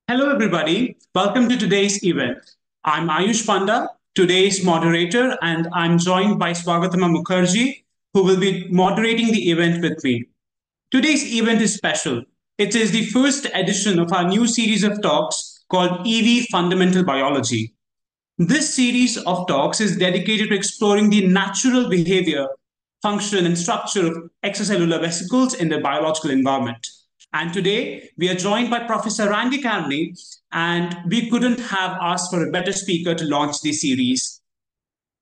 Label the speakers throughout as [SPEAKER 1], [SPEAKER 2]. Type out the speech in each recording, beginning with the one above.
[SPEAKER 1] Hello, everybody. Welcome to today's event. I'm Ayush Panda, today's moderator, and I'm joined by Swagatama Mukherjee, who will be moderating the event with me. Today's event is special. It is the first edition of our new series of talks called EV Fundamental Biology. This series of talks is dedicated to exploring the natural behavior, function, and structure of extracellular vesicles in the biological environment. And today, we are joined by Professor Randy Carney, and we couldn't have asked for a better speaker to launch the series.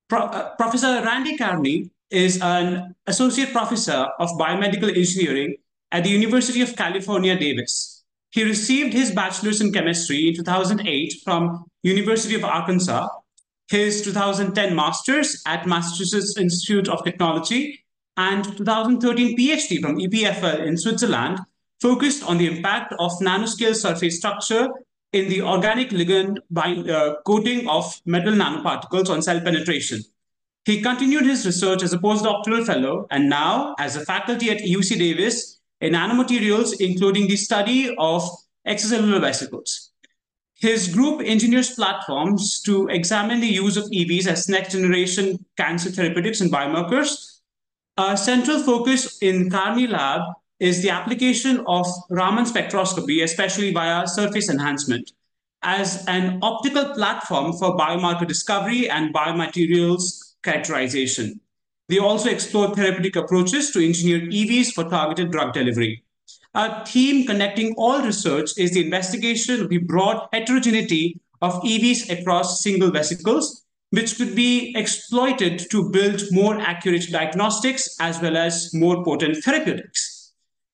[SPEAKER 1] Professor Randy Carney is an associate professor of biomedical engineering at the University of California, Davis. He received his bachelor's in chemistry in 2008 from University of Arkansas, his 2010 master's at Massachusetts Institute of Technology, and 2013 PhD from EPFL in Switzerland, focused on the impact of nanoscale surface structure in the organic ligand coating of metal nanoparticles on cell penetration. He continued his research as a postdoctoral fellow and now as a faculty at UC Davis in nanomaterials, including the study of extracellular vesicles. His group engineers platforms to examine the use of EVs as next generation cancer therapeutics and biomarkers. A central focus in Carney Lab is the application of Raman spectroscopy, especially via surface enhancement, as an optical platform for biomarker discovery and biomaterials characterization. They also explore therapeutic approaches to engineer EVs for targeted drug delivery. A theme connecting all research is the investigation of the broad heterogeneity of EVs across single vesicles, which could be exploited to build more accurate diagnostics as well as more potent therapeutics.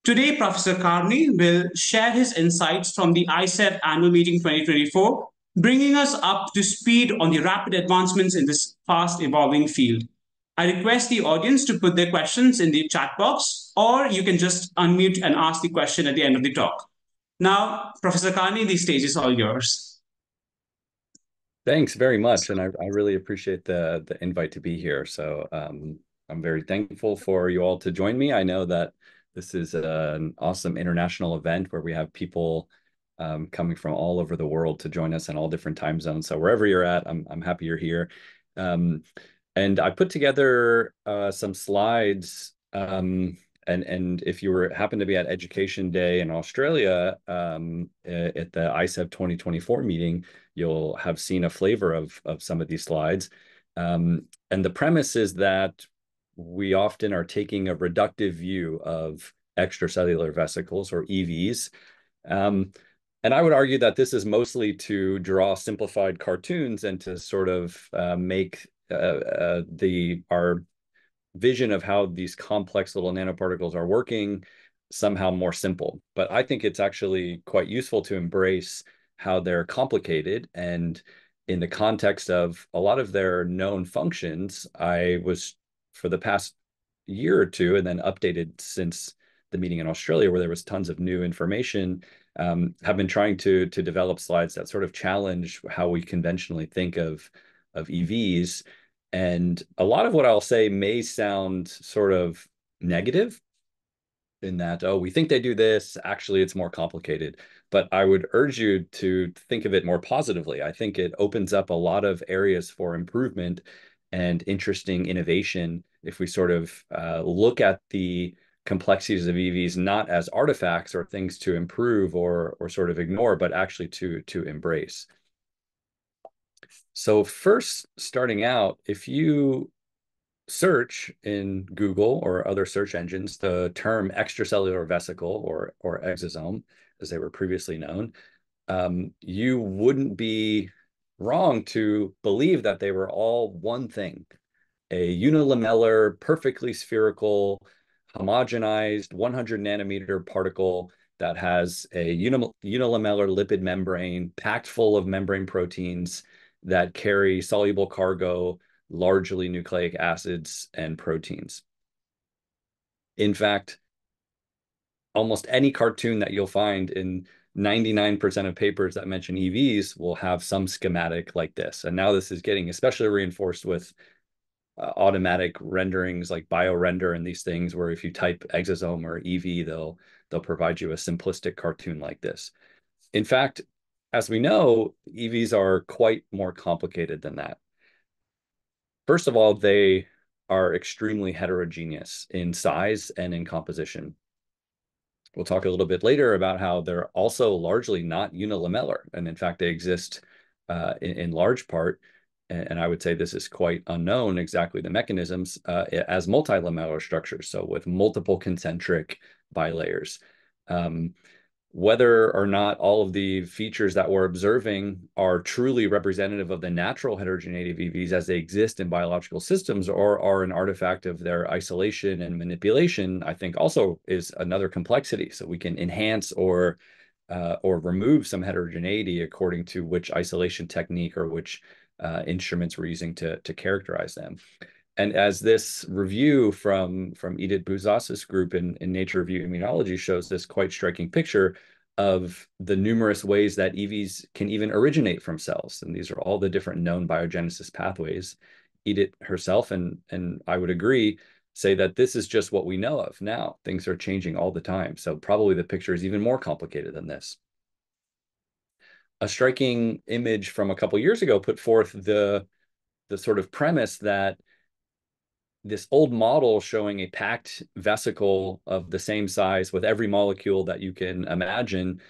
[SPEAKER 1] Today, Professor Carney will share his insights from the ISEV annual meeting 2024, bringing us up to speed on the rapid advancements in this fast evolving field. I request the audience to put their questions in the chat box, or you can just unmute and ask the question at the end of the talk. Now, Professor Carney, the stage is all yours.
[SPEAKER 2] Thanks very much, and I really appreciate the invite to be here. So I'm very thankful for you all to join me. I know that this is an awesome international event where we have people coming from all over the world to join us in all different time zones. So wherever you're at, I'm happy you're here. And I put together some slides. And if you happen to be at Education Day in Australia at the ISEV 2024 meeting, you'll have seen a flavor of some of these slides. And the premise is that we often are taking a reductive view of extracellular vesicles, or EVs. And I would argue that this is mostly to draw simplified cartoons and to sort of make our vision of how these complex little nanoparticles are working somehow more simple. But I think it's actually quite useful to embrace how they're complicated. And in the context of a lot of their known functions, I was, for the past year or two, and then updated since the meeting in Australia where there was tons of new information, have been trying to develop slides that sort of challenge how we conventionally think of EVs. And a lot of what I'll say may sound sort of negative in that, oh, we think they do this, actually it's more complicated. But I would urge you to think of it more positively. I think it opens up a lot of areas for improvement and interesting innovation if we sort of look at the complexities of EVs not as artifacts or things to improve or sort of ignore, but actually to embrace. So first, starting out, if you search in Google or other search engines the term extracellular vesicle or exosome, as they were previously known, you wouldn't be wrong to believe that they were all one thing: a unilamellar, perfectly spherical, homogenized 100 nanometer particle that has a unilamellar lipid membrane packed full of membrane proteins that carry soluble cargo, largely nucleic acids and proteins. In fact, almost any cartoon that you'll find in 99% of papers that mention EVs will have some schematic like this. And now this is getting especially reinforced with automatic renderings like BioRender and these things, where if you type exosome or EV, they'll provide you a simplistic cartoon like this. In fact, as we know, EVs are quite more complicated than that. First of all, they are extremely heterogeneous in size and in composition. We'll talk a little bit later about how they're also largely not unilamellar. And in fact, they exist in large part, and I would say this is quite unknown, exactly the mechanisms, as multilamellar structures. So with multiple concentric bilayers. Whether or not all of the features that we're observing are truly representative of the natural heterogeneity of EVs as they exist in biological systems, or are an artifact of their isolation and manipulation, I think also is another complexity. So we can enhance or remove some heterogeneity according to which isolation technique or which instruments we're using to characterize them. And as this review from Edith Bouzas's group in Nature Review Immunology shows this quite striking picture of the numerous ways that EVs can even originate from cells. And these are all the different known biogenesis pathways. Edith herself, and I would agree, say that this is just what we know of now. Things are changing all the time. So probably the picture is even more complicated than this. A striking image from a couple years ago put forth the sort of premise that this old model showing a packed vesicle of the same size with every molecule that you can imagine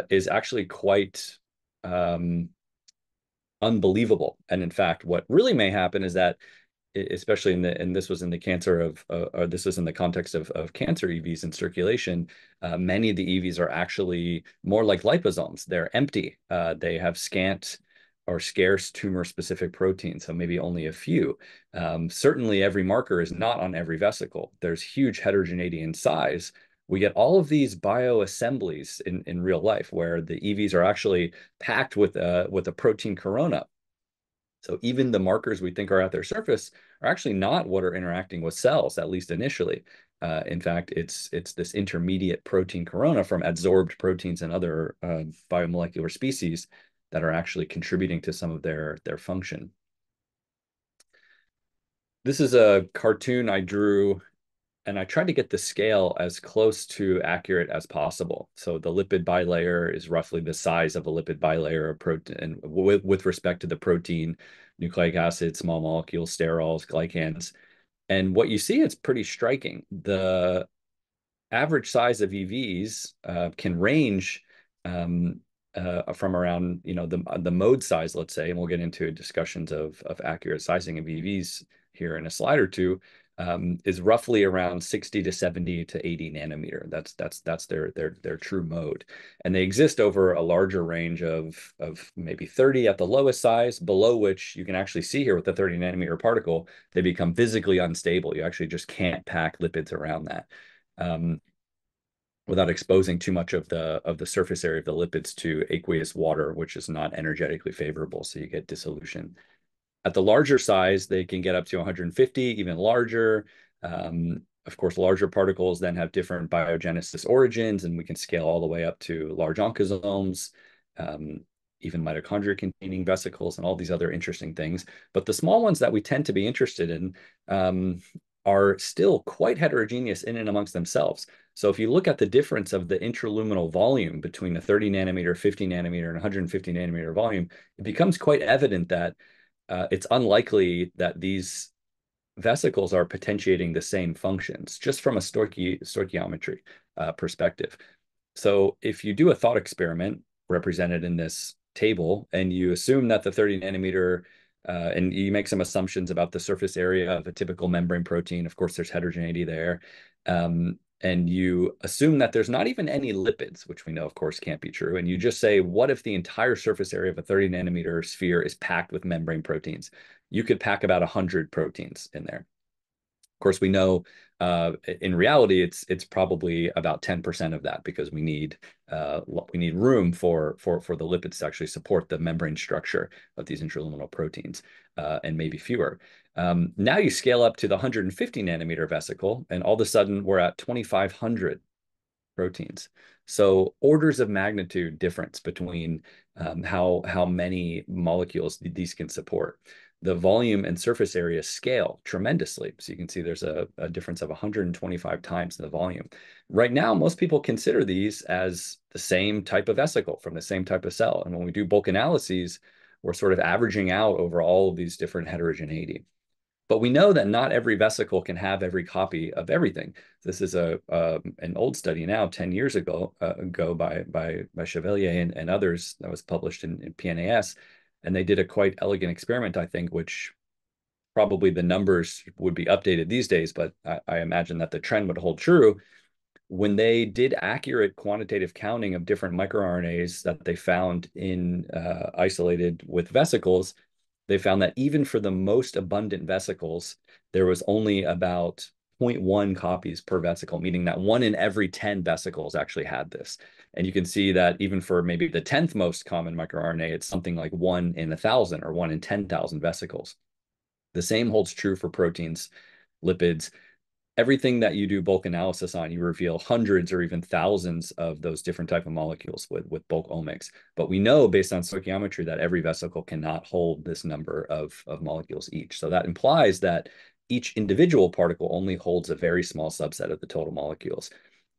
[SPEAKER 2] is actually quite unbelievable. And in fact, what really may happen is that, especially and this was in the cancer of, or this was in the context of cancer EVs in circulation, many of the EVs are actually more like liposomes. They're empty. They have scant or scarce tumor-specific proteins, so maybe only a few. Certainly every marker is not on every vesicle. There's huge heterogeneity in size. We get all of these bioassemblies in real life where the EVs are actually packed with a protein corona. So even the markers we think are at their surface are actually not what are interacting with cells, at least initially. In fact, it's this intermediate protein corona from adsorbed proteins and other biomolecular species that are actually contributing to some of their function. This is a cartoon I drew, and I tried to get the scale as close to accurate as possible. So the lipid bilayer is roughly the size of a lipid bilayer of protein, and with respect to the protein, nucleic acids, small molecules, sterols, glycans. And what you see, it's pretty striking. The average size of EVs can range from around, the mode size, let's say, and we'll get into discussions of accurate sizing of EVs here in a slide or two, is roughly around 60 to 70 to 80 nanometer. That's their true mode. And they exist over a larger range of maybe 30 at the lowest size, below which you can actually see here with the 30 nanometer particle, they become physically unstable. You actually just can't pack lipids around that. Without exposing too much of the surface area of the lipids to aqueous water, which is not energetically favorable, so you get dissolution. At the larger size, they can get up to 150, even larger. Of course, larger particles then have different biogenesis origins, and we can scale all the way up to large oncosomes, even mitochondria-containing vesicles, and all these other interesting things. But the small ones that we tend to be interested in are still quite heterogeneous in and amongst themselves. So if you look at the difference of the intraluminal volume between a 30 nanometer, 50 nanometer, and 150 nanometer volume, it becomes quite evident that it's unlikely that these vesicles are potentiating the same functions, just from a stoichiometry perspective. So if you do a thought experiment represented in this table, and you assume that the 30 nanometer and you make some assumptions about the surface area of a typical membrane protein. Of course, there's heterogeneity there. And you assume that there's not even any lipids, which we know, of course, can't be true. And you just say, what if the entire surface area of a 30 nanometer sphere is packed with membrane proteins? You could pack about 100 proteins in there. Of course, we know in reality it's probably about 10% of that, because we need room for the lipids to actually support the membrane structure of these intraluminal proteins, and maybe fewer. Now you scale up to the 150 nanometer vesicle, and all of a sudden we're at 2,500 proteins. So orders of magnitude difference between how many molecules these can support. the volume and surface area scale tremendously. So you can see there's a difference of 125 times in the volume. Right now, most people consider these as the same type of vesicle from the same type of cell. And when we do bulk analyses, we're sort of averaging out over all of these different heterogeneity. But we know that not every vesicle can have every copy of everything. This is an old study now, 10 years ago by Chevalier and others that was published in PNAS. And they did a quite elegant experiment, I think, which probably the numbers would be updated these days, but I imagine that the trend would hold true. When they did accurate quantitative counting of different microRNAs that they found in isolated with vesicles, they found that even for the most abundant vesicles, there was only about 0.1 copies per vesicle, meaning that 1 in every 10 vesicles actually had this. And you can see that even for maybe the 10th most common microRNA, it's something like 1 in 1,000 or 1 in 10,000 vesicles. The same holds true for proteins, lipids. Everything that you do bulk analysis on, you reveal hundreds or even thousands of those different type of molecules with bulk omics. But we know based on stoichiometry that every vesicle cannot hold this number of molecules each. So that implies that each individual particle only holds a very small subset of the total molecules.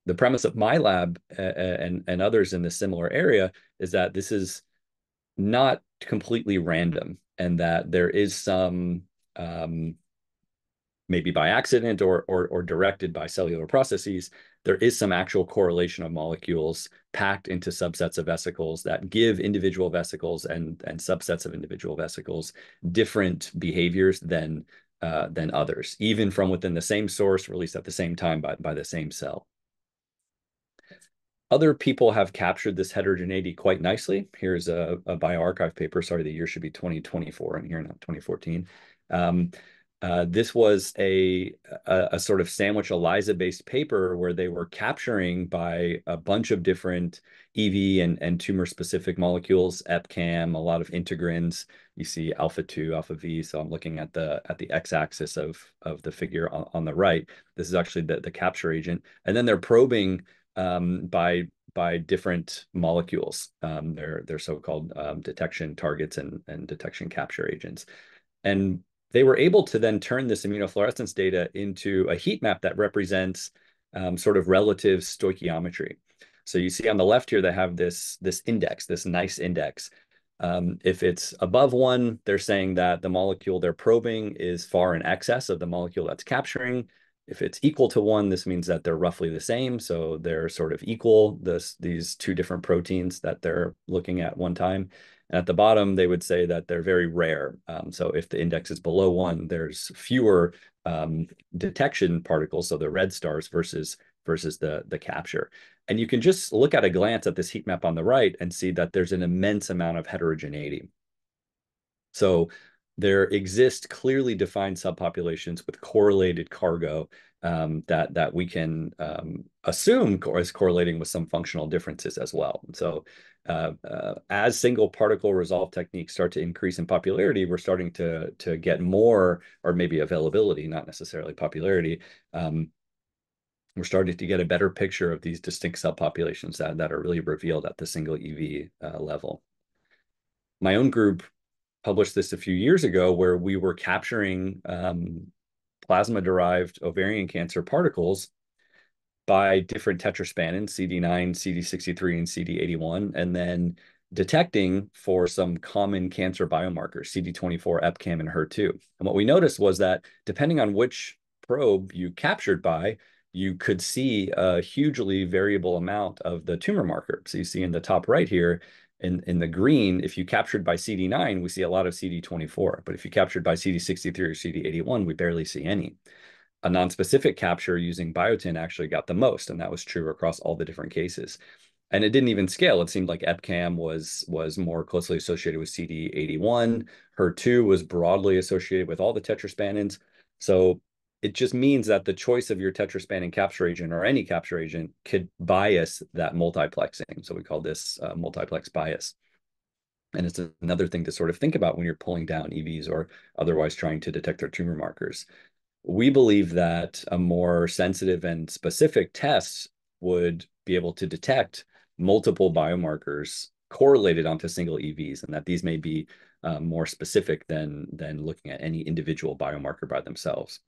[SPEAKER 2] The premise of my lab and others in this similar area is that this is not completely random and that there is some maybe by accident or directed by cellular processes, there is some actual correlation of molecules packed into subsets of vesicles that give individual vesicles and subsets of individual vesicles different behaviors than others, even from within the same source, released at the same time by the same cell. Other people have captured this heterogeneity quite nicely. Here's a bioRxiv paper. Sorry, the year should be 2024 in here, not 2014. This was a sort of sandwich ELISA-based paper where they were capturing by a bunch of different EV and tumor-specific molecules, EpCAM, a lot of integrins. You see alpha-2, alpha-V. So I'm looking at the x-axis of the figure on the right. This is actually the capture agent. And then they're probing by different molecules. They're so-called detection targets and detection capture agents. And they were able to then turn this immunofluorescence data into a heat map that represents sort of relative stoichiometry. So you see on the left here, they have this index, this nice index. If it's above 1, they're saying that the molecule they're probing is far in excess of the molecule that's capturing. If it's equal to 1, this means that they're roughly the same. So they're sort of equal, these two different proteins that they're looking at one time. And at the bottom, they would say that they're very rare. So if the index is below 1, there's fewer detection particles, so the red stars versus the capture. And you can just look at a glance at this heat map on the right and see that there's an immense amount of heterogeneity. So there exist clearly defined subpopulations with correlated cargo that we can assume is correlating with some functional differences as well. So as single particle resolve techniques start to increase in popularity, we're starting to get more, or maybe availability, not necessarily popularity. We're starting to get a better picture of these distinct subpopulations that are really revealed at the single EV level. My own group published this a few years ago where we were capturing plasma-derived ovarian cancer particles by different tetraspanins, CD9, CD63, and CD81, and then detecting for some common cancer biomarkers, CD24, EpCAM, and HER2. And what we noticed was that depending on which probe you captured by, you could see a hugely variable amount of the tumor marker. So you see in the top right here, in the green, if you captured by CD9, we see a lot of CD24. But if you captured by CD63 or CD81, we barely see any. A non-specific capture using biotin actually got the most, and that was true across all the different cases. And it didn't even scale. It seemed like EpCAM was more closely associated with CD81. HER2 was broadly associated with all the tetraspanins. So it just means that the choice of your tetraspanin capture agent or any capture agent could bias that multiplexing. So we call this multiplex bias. And it's another thing to sort of think about when you're pulling down EVs or otherwise trying to detect their tumor markers. We believe that a more sensitive and specific test would be able to detect multiple biomarkers correlated onto single EVs, and that these may be more specific than looking at any individual biomarker by themselves.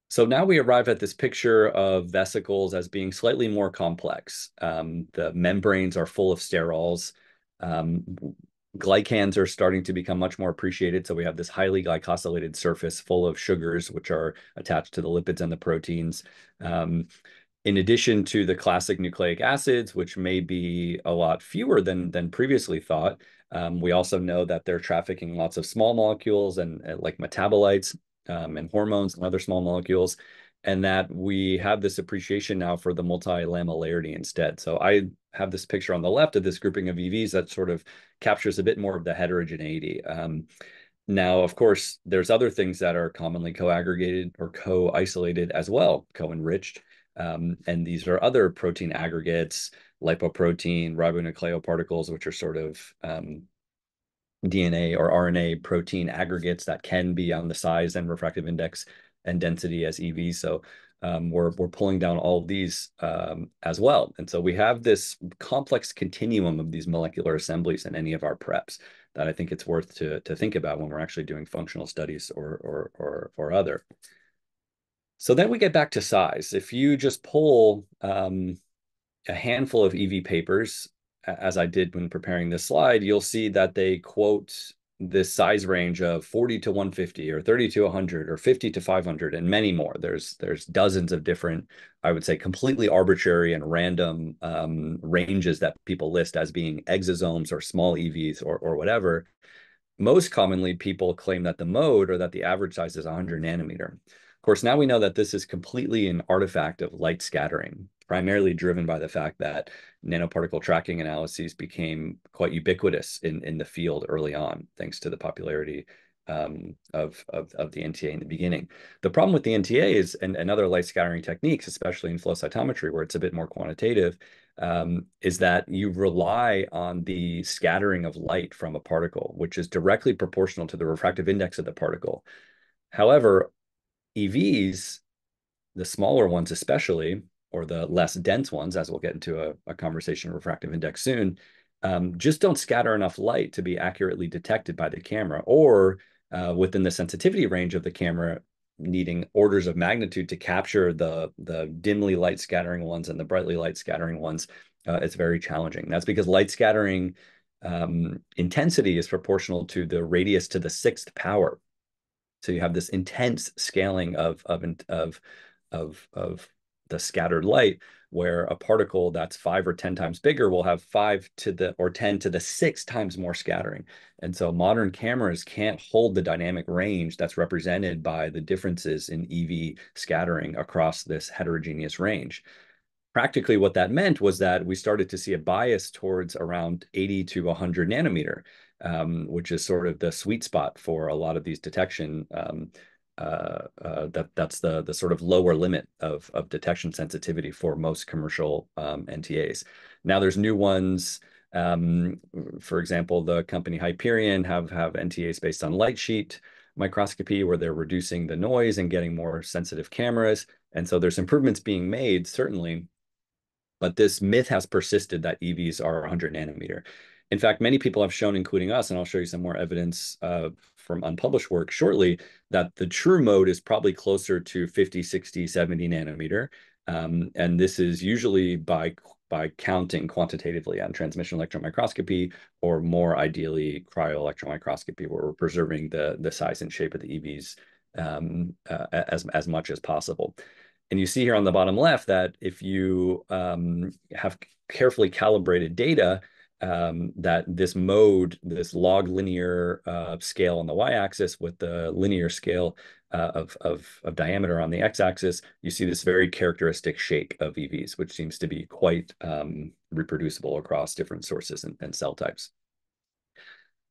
[SPEAKER 2] So now we arrive at this picture of vesicles as being slightly more complex. The membranes are full of sterols. Glycans are starting to become much more appreciated. So we have this highly glycosylated surface full of sugars, which are attached to the lipids and the proteins. In addition to the classic nucleic acids, which may be a lot fewer than previously thought, we also know that they're trafficking lots of small molecules and like metabolites and hormones and other small molecules, and that we have this appreciation now for the multilamellarity instead. So I have this picture on the left of this grouping of EVs that sort of captures a bit more of the heterogeneity. Now, of course, there's other things that are commonly co-aggregated or co-isolated as well, co-enriched. And these are other protein aggregates, lipoprotein, ribonucleoparticles, which are sort of DNA or RNA protein aggregates that can be on the size and refractive index and density as EVs. So we're pulling down all of these as well. And so we have this complex continuum of these molecular assemblies in any of our preps that I think it's worth to think about when we're actually doing functional studies or other. So then we get back to size. If you just pull a handful of EV papers, as I did when preparing this slide, you'll see that they quote this size range of 40 to 150 or 30 to 100 or 50 to 500 and many more. There's dozens of different, I would say, completely arbitrary and random ranges that people list as being exosomes or small EVs or whatever. Most commonly, people claim that the mode or that the average size is 100 nanometer. Of course, now we know that this is completely an artifact of light scattering, primarily driven by the fact that nanoparticle tracking analyses became quite ubiquitous in the field early on, thanks to the popularity of the NTA in the beginning. The problem with the NTA is, and other light scattering techniques, especially in flow cytometry, where it's a bit more quantitative, is that you rely on the scattering of light from a particle, which is directly proportional to the refractive index of the particle. However, EVs, the smaller ones especially, or the less dense ones, as we'll get into a conversation of refractive index soon, just don't scatter enough light to be accurately detected by the camera, or within the sensitivity range of the camera, needing orders of magnitude to capture the dimly light scattering ones and the brightly light scattering ones. It's very challenging. That's because light scattering intensity is proportional to the radius to the 6th power. So you have this intense scaling of the scattered light, where a particle that's 5 or 10 times bigger will have 5 to the or 10 to the 6 times more scattering. And so modern cameras can't hold the dynamic range that's represented by the differences in EV scattering across this heterogeneous range. Practically, what that meant was that we started to see a bias towards around 80 to 100 nanometer, which is sort of the sweet spot for a lot of these detection. That's the sort of lower limit of detection sensitivity for most commercial NTAs. Now there's new ones. For example, the company Hyperion have NTAs based on light sheet microscopy, where they're reducing the noise and getting more sensitive cameras. And so there's improvements being made, certainly. But this myth has persisted that EVs are 100 nanometer. In fact, many people have shown, including us, and I'll show you some more evidence from unpublished work shortly, that the true mode is probably closer to 50, 60, 70 nanometer. And this is usually by counting quantitatively on transmission electron microscopy, or more ideally cryo-electron microscopy, where we're preserving the size and shape of the EVs as much as possible. And you see here on the bottom left that if you have carefully calibrated data, that this mode, this log linear scale on the y-axis with the linear scale of diameter on the x-axis, you see this very characteristic shape of EVs, which seems to be quite reproducible across different sources and cell types.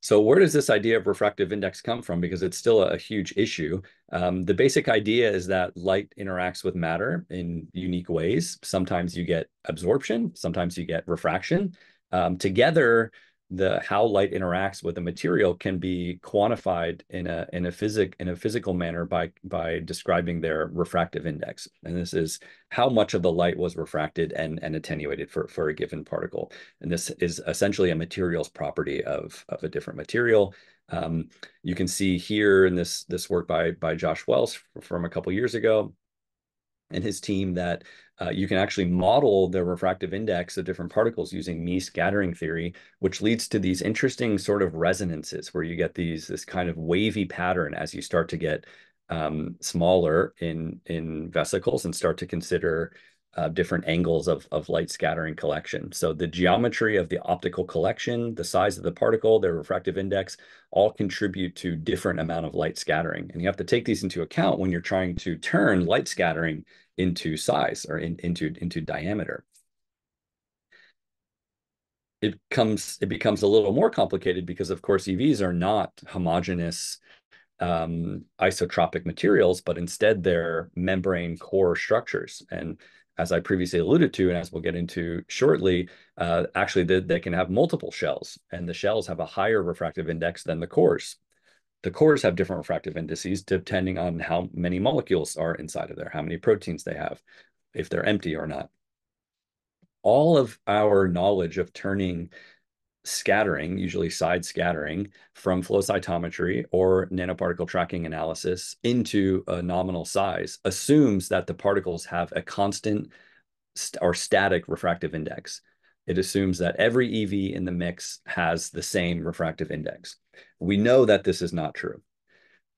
[SPEAKER 2] So where does this idea of refractive index come from? Because it's still a huge issue. The basic idea is that light interacts with matter in unique ways. Sometimes you get absorption, sometimes you get refraction. Together, how light interacts with a material can be quantified in a physical manner by describing their refractive index. And this is how much of the light was refracted and attenuated for a given particle. And this is essentially a material's property of a different material. You can see here in this work by Josh Wells from a couple years ago and his team that you can actually model the refractive index of different particles using Mie scattering theory, which leads to these interesting sort of resonances where you get this kind of wavy pattern as you start to get smaller in vesicles and start to consider different angles of light scattering collection. So the geometry of the optical collection, the size of the particle, their refractive index, all contribute to different amount of light scattering. And you have to take these into account when you're trying to turn light scattering into size or into diameter. It becomes a little more complicated because, of course, EVs are not homogeneous isotropic materials, but instead they're membrane core structures. And as I previously alluded to, and as we'll get into shortly, actually they can have multiple shells, and the shells have a higher refractive index than the cores. The cores have different refractive indices depending on how many molecules are inside of there, how many proteins they have, if they're empty or not. All of our knowledge of turning scattering, usually side scattering, from flow cytometry or nanoparticle tracking analysis into a nominal size assumes that the particles have a constant or static refractive index. It assumes that every EV in the mix has the same refractive index. We know that this is not true.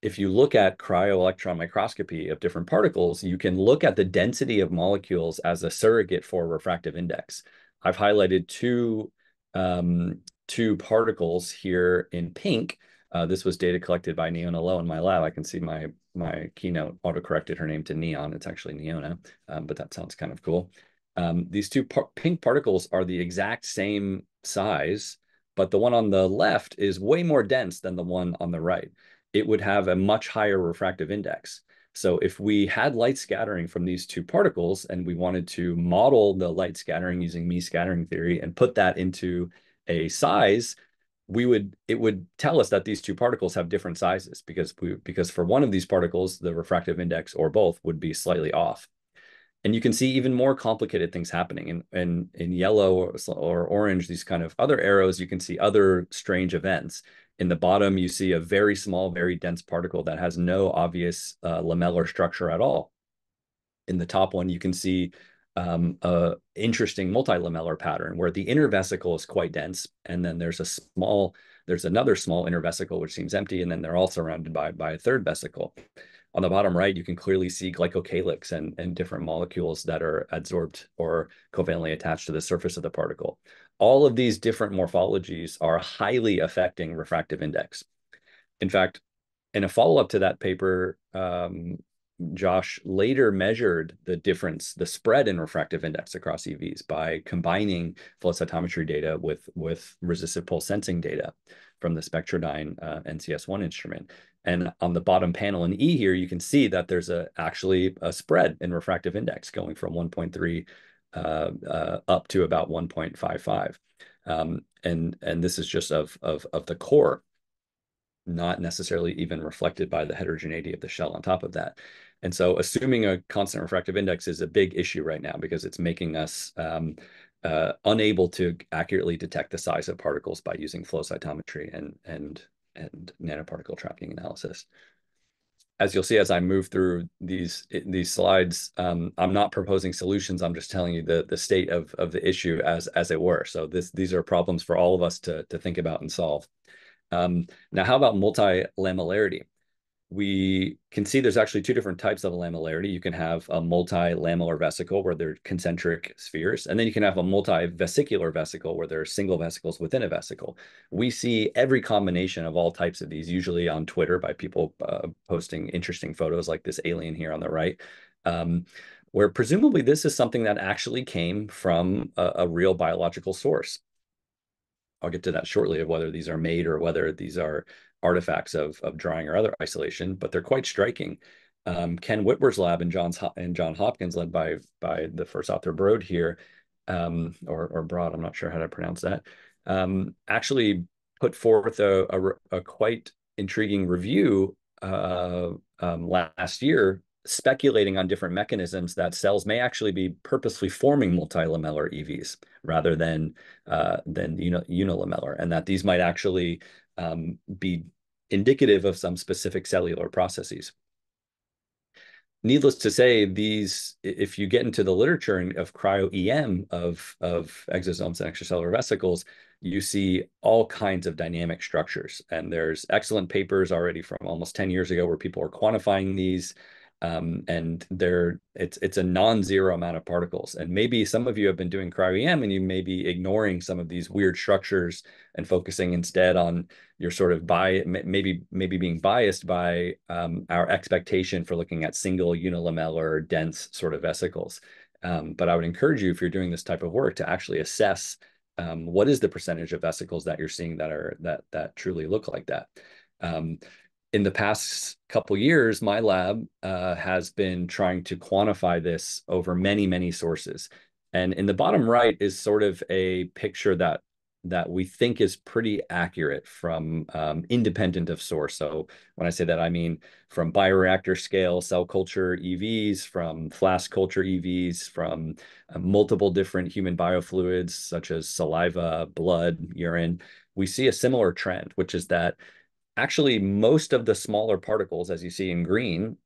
[SPEAKER 2] If you look at cryo-electron microscopy of different particles, you can look at the density of molecules as a surrogate for refractive index. I've highlighted two particles here in pink. This was data collected by Neona Lowe in my lab. I can see my keynote auto-corrected her name to Neon. It's actually Neona, but that sounds kind of cool. These two pink particles are the exact same size, but the one on the left is way more dense than the one on the right. It would have a much higher refractive index. So if we had light scattering from these two particles and we wanted to model the light scattering using Mie scattering theory and put that into a size, it would tell us that these two particles have different sizes because for one of these particles, the refractive index or both would be slightly off. And you can see even more complicated things happening. In yellow or orange, these kind of other arrows, you can see other strange events. In the bottom, you see a very small, very dense particle that has no obvious lamellar structure at all. In the top one, you can see a interesting multilamellar pattern where the inner vesicle is quite dense, and then there's another small inner vesicle which seems empty, and then they're all surrounded by a third vesicle. On the bottom right, you can clearly see glycocalyx and different molecules that are adsorbed or covalently attached to the surface of the particle. All of these different morphologies are highly affecting refractive index. In fact, in a follow-up to that paper, Josh later measured the spread in refractive index across EVs by combining flow cytometry data with resistive pulse sensing data from the Spectrodyne NCS1 instrument. And on the bottom panel in E here, you can see that there's actually a spread in refractive index going from 1.3 up to about 1.55. And this is just of the core, not necessarily even reflected by the heterogeneity of the shell on top of that. And so assuming a constant refractive index is a big issue right now because it's making us unable to accurately detect the size of particles by using flow cytometry and nanoparticle tracking analysis. As you'll see as I move through these slides, I'm not proposing solutions. I'm just telling you the state of the issue as it were. So these are problems for all of us to think about and solve. Now, how about multilamellarity? We can see there's actually two different types of lamellarity. You can have a multilamellar vesicle where they're concentric spheres, and then you can have a multivesicular vesicle where there are single vesicles within a vesicle. We see every combination of all types of these, usually on Twitter by people posting interesting photos like this alien here on the right, where presumably this is something that actually came from a real biological source. I'll get to that shortly of whether these are made or whether these are artifacts of drying or other isolation, but they're quite striking. Ken Whitwer's lab and John Hopkins, led by the first author Broad here, or Broad, I'm not sure how to pronounce that, actually put forth a quite intriguing review last year, speculating on different mechanisms that cells may actually be purposely forming multilamellar EVs rather than unilamellar, and that these might actually be indicative of some specific cellular processes. Needless to say, these, if you get into the literature of cryo-EM of exosomes and extracellular vesicles, you see all kinds of dynamic structures. And there's excellent papers already from almost 10 years ago where people are quantifying these. And it's a non-zero amount of particles. And maybe some of you have been doing cryo-EM and you may be ignoring some of these weird structures and focusing instead on your sort of maybe being biased by our expectation for looking at single unilamellar dense sort of vesicles. But I would encourage you, if you're doing this type of work, to actually assess what is the percentage of vesicles that you're seeing that truly look like that. In the past couple years, my lab has been trying to quantify this over many, many sources. And in the bottom right is sort of a picture that we think is pretty accurate from independent of source. So when I say that, I mean from bioreactor scale cell culture EVs, from flask culture EVs, from multiple different human biofluids such as saliva, blood, urine. We see a similar trend, which is that actually most of the smaller particles, as you see in green,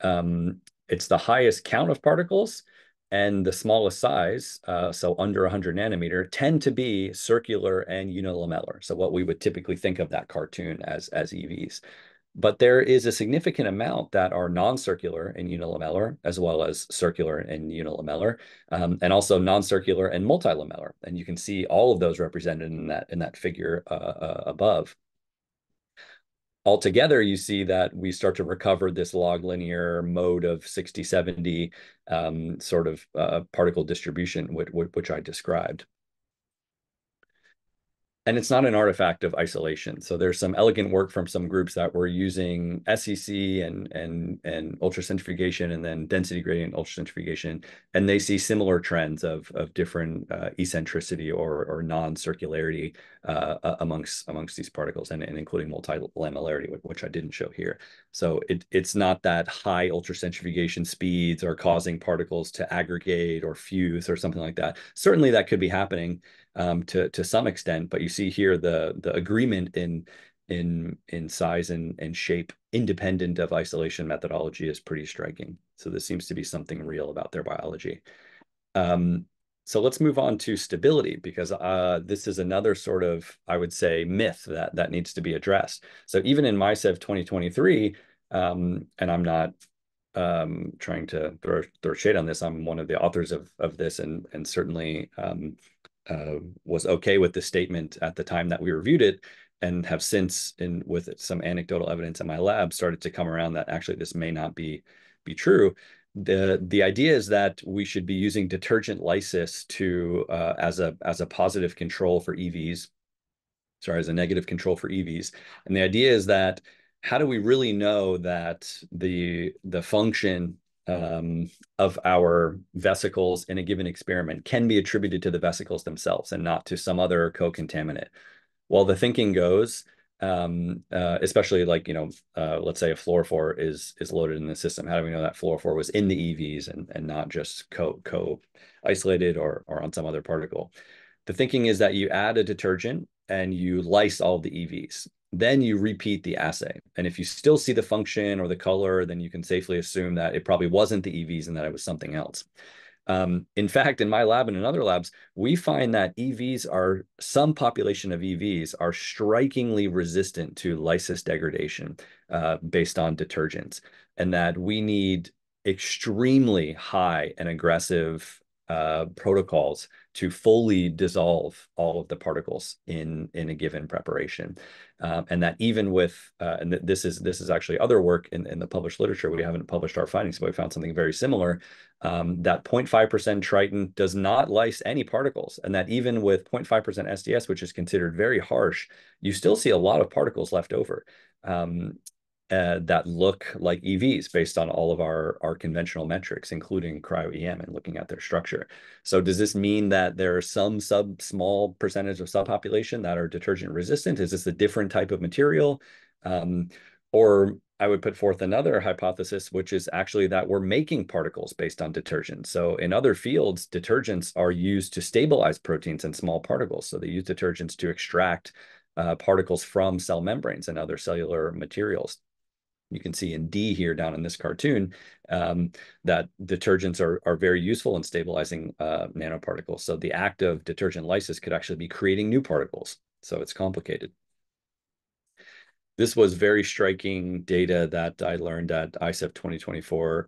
[SPEAKER 2] it's the highest count of particles and the smallest size, so under 100 nanometer, tend to be circular and unilamellar. So what we would typically think of that cartoon as EVs. But there is a significant amount that are non-circular and unilamellar, as well as circular and unilamellar, and also non-circular and multilamellar. And you can see all of those represented in that figure above. Altogether, you see that we start to recover this log linear mode of 60, 70 sort of particle distribution, which I described. And it's not an artifact of isolation. So there's some elegant work from some groups that were using SEC and ultracentrifugation and then density gradient ultracentrifugation, and they see similar trends of different eccentricity or non-circularity amongst these particles, and including multilamellarity, which I didn't show here. So it's not that high ultracentrifugation speeds are causing particles to aggregate or fuse or something like that. Certainly that could be happening to some extent, but you see here the agreement in size and shape independent of isolation methodology is pretty striking. So this seems to be something real about their biology. So let's move on to stability, because this is another sort of, I would say, myth that needs to be addressed. So even in ISEV2023, and I'm not trying to throw shade on this, I'm one of the authors of this, and certainly was okay with the statement at the time that we reviewed it, and have since, with some anecdotal evidence in my lab, started to come around that actually this may not be true. The idea is that we should be using detergent lysis to as a positive control for EVs, sorry, as a negative control for EVs. And the idea is that how do we really know that the function of our vesicles in a given experiment can be attributed to the vesicles themselves and not to some other co-contaminant? Well, the thinking goes, especially like, let's say a fluorophore is loaded in the system. How do we know that fluorophore was in the EVs and not just co-isolated or on some other particle? The thinking is that you add a detergent and you lyse all the EVs. Then you repeat the assay. And if you still see the function or the color, then you can safely assume that it probably wasn't the EVs and that it was something else. In fact, in my lab and in other labs, we find that some population of EVs are strikingly resistant to lysis degradation based on detergents, and that we need extremely high and aggressive protocols to fully dissolve all of the particles in a given preparation. And that even with, and this is actually other work in the published literature, we haven't published our findings, but we found something very similar, that 0.5% Triton does not lyse any particles. And that even with 0.5% SDS, which is considered very harsh, you still see a lot of particles left over. that look like EVs based on all of our conventional metrics, including cryo-EM and looking at their structure. So does this mean that there are some small percentage of subpopulation that are detergent resistant? Is this a different type of material? Or I would put forth another hypothesis, which is actually that we're making particles based on detergents. So in other fields, detergents are used to stabilize proteins and small particles. So they use detergents to extract particles from cell membranes and other cellular materials. You can see in D here down in this cartoon that detergents are very useful in stabilizing nanoparticles. So the act of detergent lysis could actually be creating new particles. So it's complicated. This was very striking data that I learned at ISEV2024,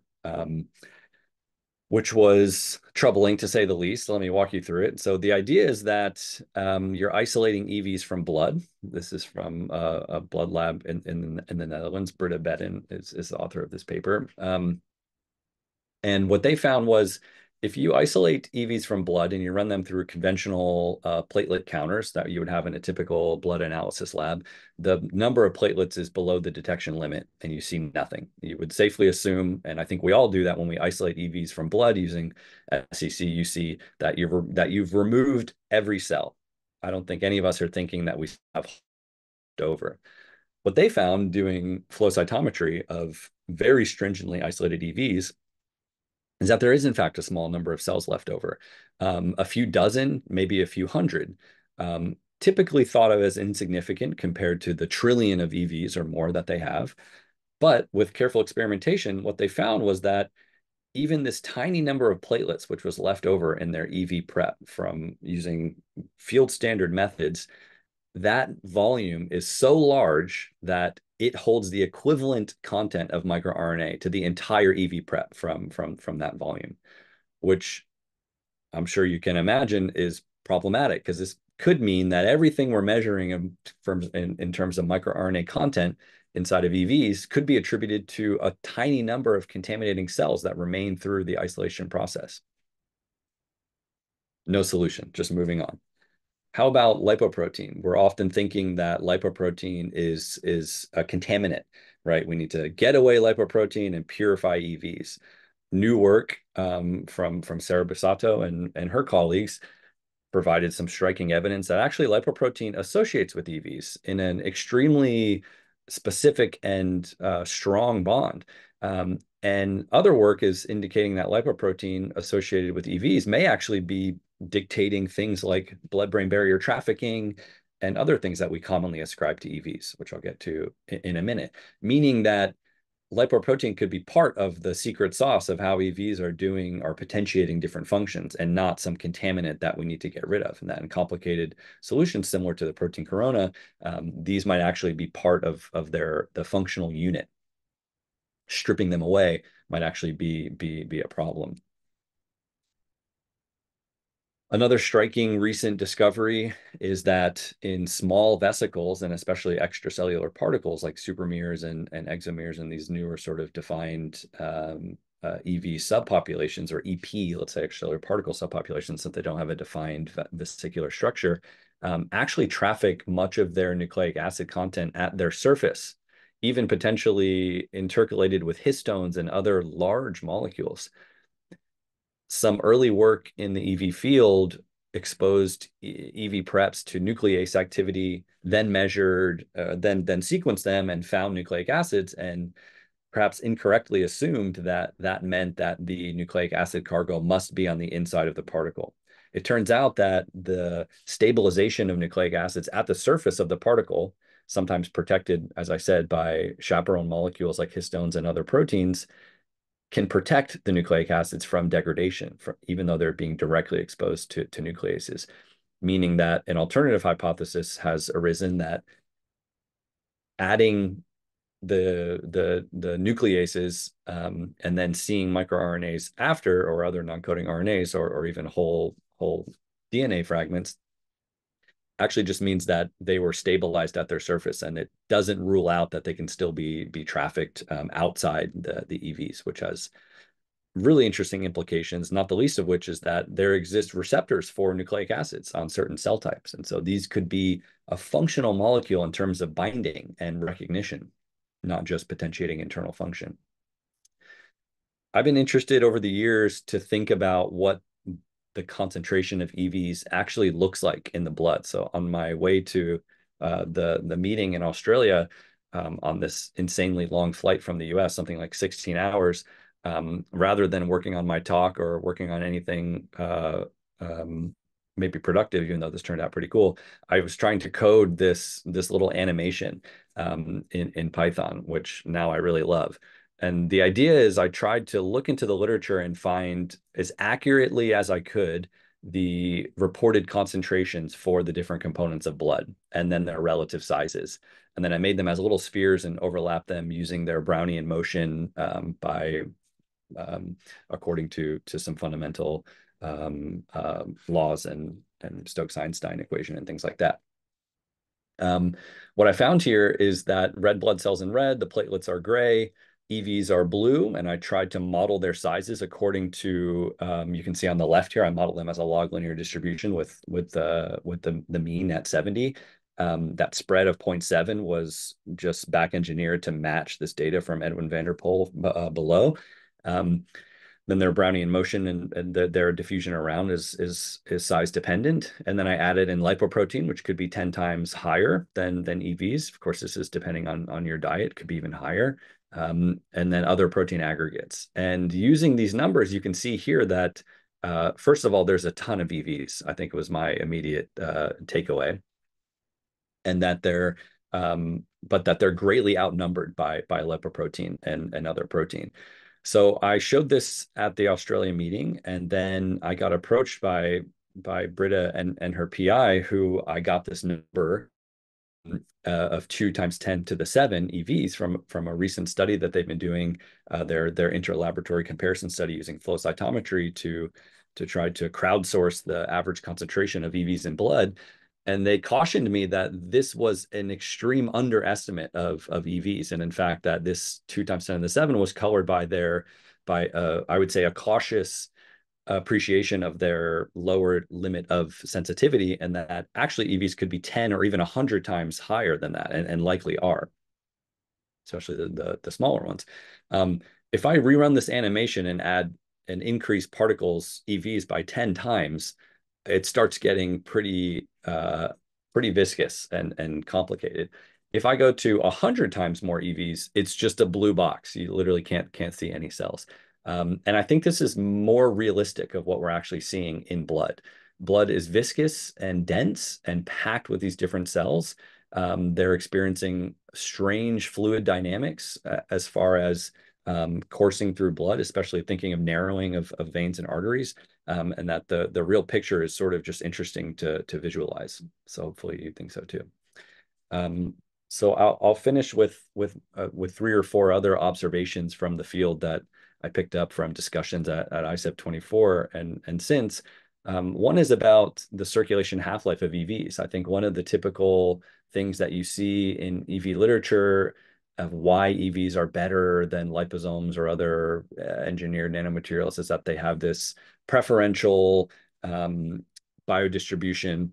[SPEAKER 2] which was troubling to say the least. Let me walk you through it. So the idea is that you're isolating EVs from blood. This is from a blood lab in the Netherlands. Britta Bedden is the author of this paper. And what they found was if you isolate EVs from blood and you run them through conventional platelet counters that you would have in a typical blood analysis lab, the number of platelets is below the detection limit and you see nothing. You would safely assume, and I think we all do that when we isolate EVs from blood using SEC, you see that you've removed every cell. I don't think any of us are thinking that we have over. What they found doing flow cytometry of very stringently isolated EVs is that there is, in fact, a small number of cells left over. A few dozen, maybe a few hundred, typically thought of as insignificant compared to the trillion of EVs or more that they have. But with careful experimentation, what they found was that even this tiny number of platelets, which was left over in their EV prep from using field standard methods, that volume is so large that it holds the equivalent content of microRNA to the entire EV prep from that volume, which I'm sure you can imagine is problematic because this could mean that everything we're measuring in terms of microRNA content inside of EVs could be attributed to a tiny number of contaminating cells that remain through the isolation process. No solution, just moving on. How about lipoprotein? We're often thinking that lipoprotein is a contaminant, right? We need to get away lipoprotein and purify EVs. New work from Sarah Bussato and her colleagues provided some striking evidence that actually lipoprotein associates with EVs in an extremely specific and strong bond. And other work is indicating that lipoprotein associated with EVs may actually be dictating things like blood-brain barrier trafficking and other things that we commonly ascribe to EVs, which I'll get to in a minute, meaning that lipoprotein could be part of the secret sauce of how EVs are potentiating different functions and not some contaminant that we need to get rid of. And that in complicated solutions similar to the protein corona, these might actually be part of the functional unit. Stripping them away might actually be a problem. Another striking recent discovery is that in small vesicles, and especially extracellular particles like supermirs and exomirs and these newer sort of defined EV subpopulations, or EP, let's say extracellular particle subpopulations, since they don't have a defined vesicular structure, actually traffic much of their nucleic acid content at their surface, even potentially intercalated with histones and other large molecules. Some early work in the EV field exposed EV preps to nuclease activity, then measured, then sequenced them and found nucleic acids, and perhaps incorrectly assumed that that meant that the nucleic acid cargo must be on the inside of the particle. It turns out that the stabilization of nucleic acids at the surface of the particle, sometimes protected, as I said, by chaperone molecules like histones and other proteins, can protect the nucleic acids from degradation, even though they're being directly exposed to nucleases, meaning that an alternative hypothesis has arisen that adding the nucleases and then seeing microRNAs after, or other non-coding RNAs, or even whole DNA fragments, actually just means that they were stabilized at their surface, and it doesn't rule out that they can still be trafficked outside the EVs, which has really interesting implications, not the least of which is that there exist receptors for nucleic acids on certain cell types. And so these could be a functional molecule in terms of binding and recognition. not just potentiating internal function. I've been interested over the years to think about what the concentration of EVs actually looks like in the blood. So on my way to the meeting in Australia, on this insanely long flight from the US, something like 16 hours, rather than working on my talk or working on anything maybe productive, even though this turned out pretty cool, I was trying to code this little animation in Python, which now I really love. And the idea is I tried to look into the literature and find as accurately as I could the reported concentrations for the different components of blood and then their relative sizes. And then I made them as little spheres and overlapped them using their Brownian motion by according to some fundamental laws and Stokes-Einstein equation and things like that. What I found here is that red blood cells in red, the platelets are gray, EVs are blue, and I tried to model their sizes according to, you can see on the left here, I modeled them as a log linear distribution with the mean at 70. That spread of 0.7 was just back engineered to match this data from Edwin van der Pol below. Then their Brownian motion and their diffusion around is size dependent. And then I added in lipoprotein, which could be 10 times higher than EVs. Of course, this is depending on your diet, could be even higher. And then other protein aggregates. And using these numbers, you can see here that, first of all, there's a ton of EVs, I think was my immediate takeaway. And that but that they're greatly outnumbered by lipoprotein and other protein. So I showed this at the Australia meeting, and then I got approached by Britta and her PI, who I got this number of 2 × 10⁷ EVs from a recent study that they've been doing, their interlaboratory comparison study using flow cytometry to try to crowdsource the average concentration of EVs in blood. And they cautioned me that this was an extreme underestimate of EVs. And in fact, that this 2 × 10⁷ was colored by I would say, a cautious appreciation of their lower limit of sensitivity, and that actually EVs could be 10 or even 100 times higher than that, and likely are, especially the smaller ones. If I rerun this animation and add and increase particles EVs by 10 times, it starts getting pretty viscous and complicated. If I go to 100 times more EVs, it's just a blue box. You literally can't see any cells. And I think this is more realistic of what we're actually seeing in blood. Blood is viscous and dense and packed with these different cells. They're experiencing strange fluid dynamics as far as coursing through blood, especially thinking of narrowing of veins and arteries, and that the real picture is sort of just interesting to visualize. So hopefully you think so too. So I'll finish with 3 or 4 other observations from the field that I picked up from discussions at ISEV2024 and since. One is about the circulation half-life of EVs. I think one of the typical things that you see in EV literature of why EVs are better than liposomes or other engineered nanomaterials is that they have this preferential biodistribution,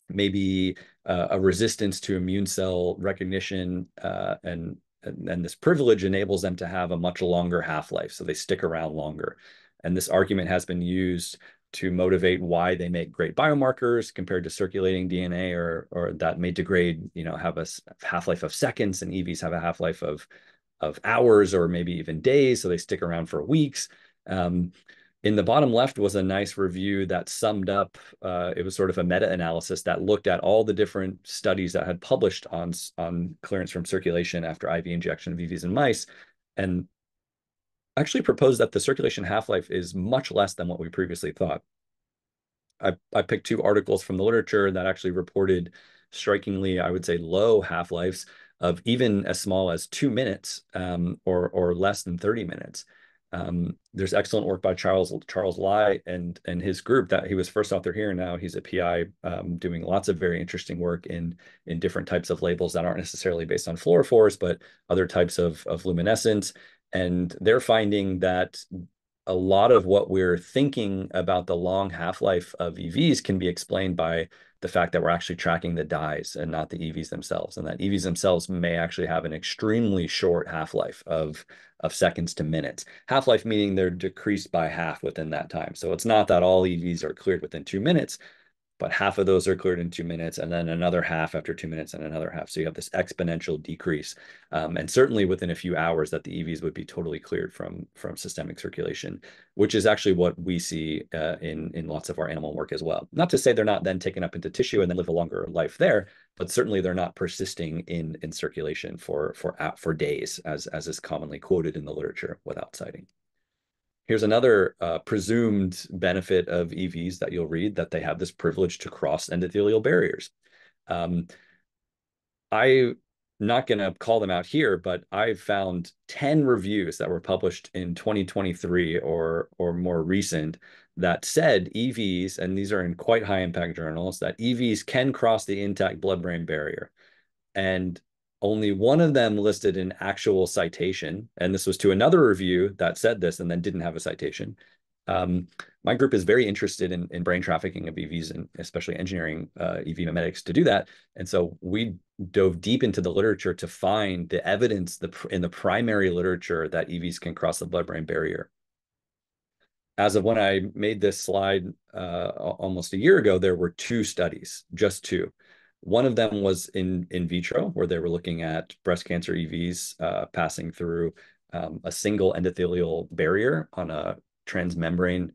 [SPEAKER 2] maybe a resistance to immune cell recognition, and this privilege enables them to have a much longer half-life, so they stick around longer. And this argument has been used to motivate why they make great biomarkers compared to circulating DNA or that may degrade, have a half-life of seconds, and EVs have a half-life of hours or maybe even days, so they stick around for weeks. In the bottom left was a nice review that summed up, it was sort of a meta-analysis that looked at all the different studies that had published on clearance from circulation after IV injection of EVs in mice, and actually proposed that the circulation half-life is much less than what we previously thought. I picked 2 articles from the literature that actually reported strikingly, I would say, low half-lives of even as small as 2 minutes or less than 30 minutes. There's excellent work by Charles Lai and his group that he was first author here. Now he's a PI doing lots of very interesting work in different types of labels that aren't necessarily based on fluorophores, but other types of luminescence. And they're finding that a lot of what we're thinking about the long half-life of EVs can be explained by the fact that we're actually tracking the dyes and not the EVs themselves, and that EVs themselves may actually have an extremely short half-life of seconds to minutes. Half-life meaning they're decreased by half within that time. So it's not that all EVs are cleared within 2 minutes, but half of those are cleared in 2 minutes, and then another half after 2 minutes, and another half. So you have this exponential decrease, and certainly within a few hours that the EVs would be totally cleared from systemic circulation, which is actually what we see in lots of our animal work as well. Not to say they're not then taken up into tissue and then live a longer life there, but certainly they're not persisting in circulation for days, as is commonly quoted in the literature without citing. Here's another presumed benefit of EVs that you'll read, that they have this privilege to cross endothelial barriers. I'm not going to call them out here, but I've found 10 reviews that were published in 2023 or more recent that said EVs, and these are in quite high impact journals, that EVs can cross the intact blood-brain barrier. And only one of them listed an actual citation, and this was to another review that said this and then didn't have a citation. My group is very interested in brain trafficking of EVs, and especially engineering EV mimetics to do that. And so we dove deep into the literature to find the evidence in the primary literature that EVs can cross the blood-brain barrier. As of when I made this slide almost a year ago, there were 2 studies, just 2. One of them was in vitro, where they were looking at breast cancer EVs passing through a single endothelial barrier on a transmembrane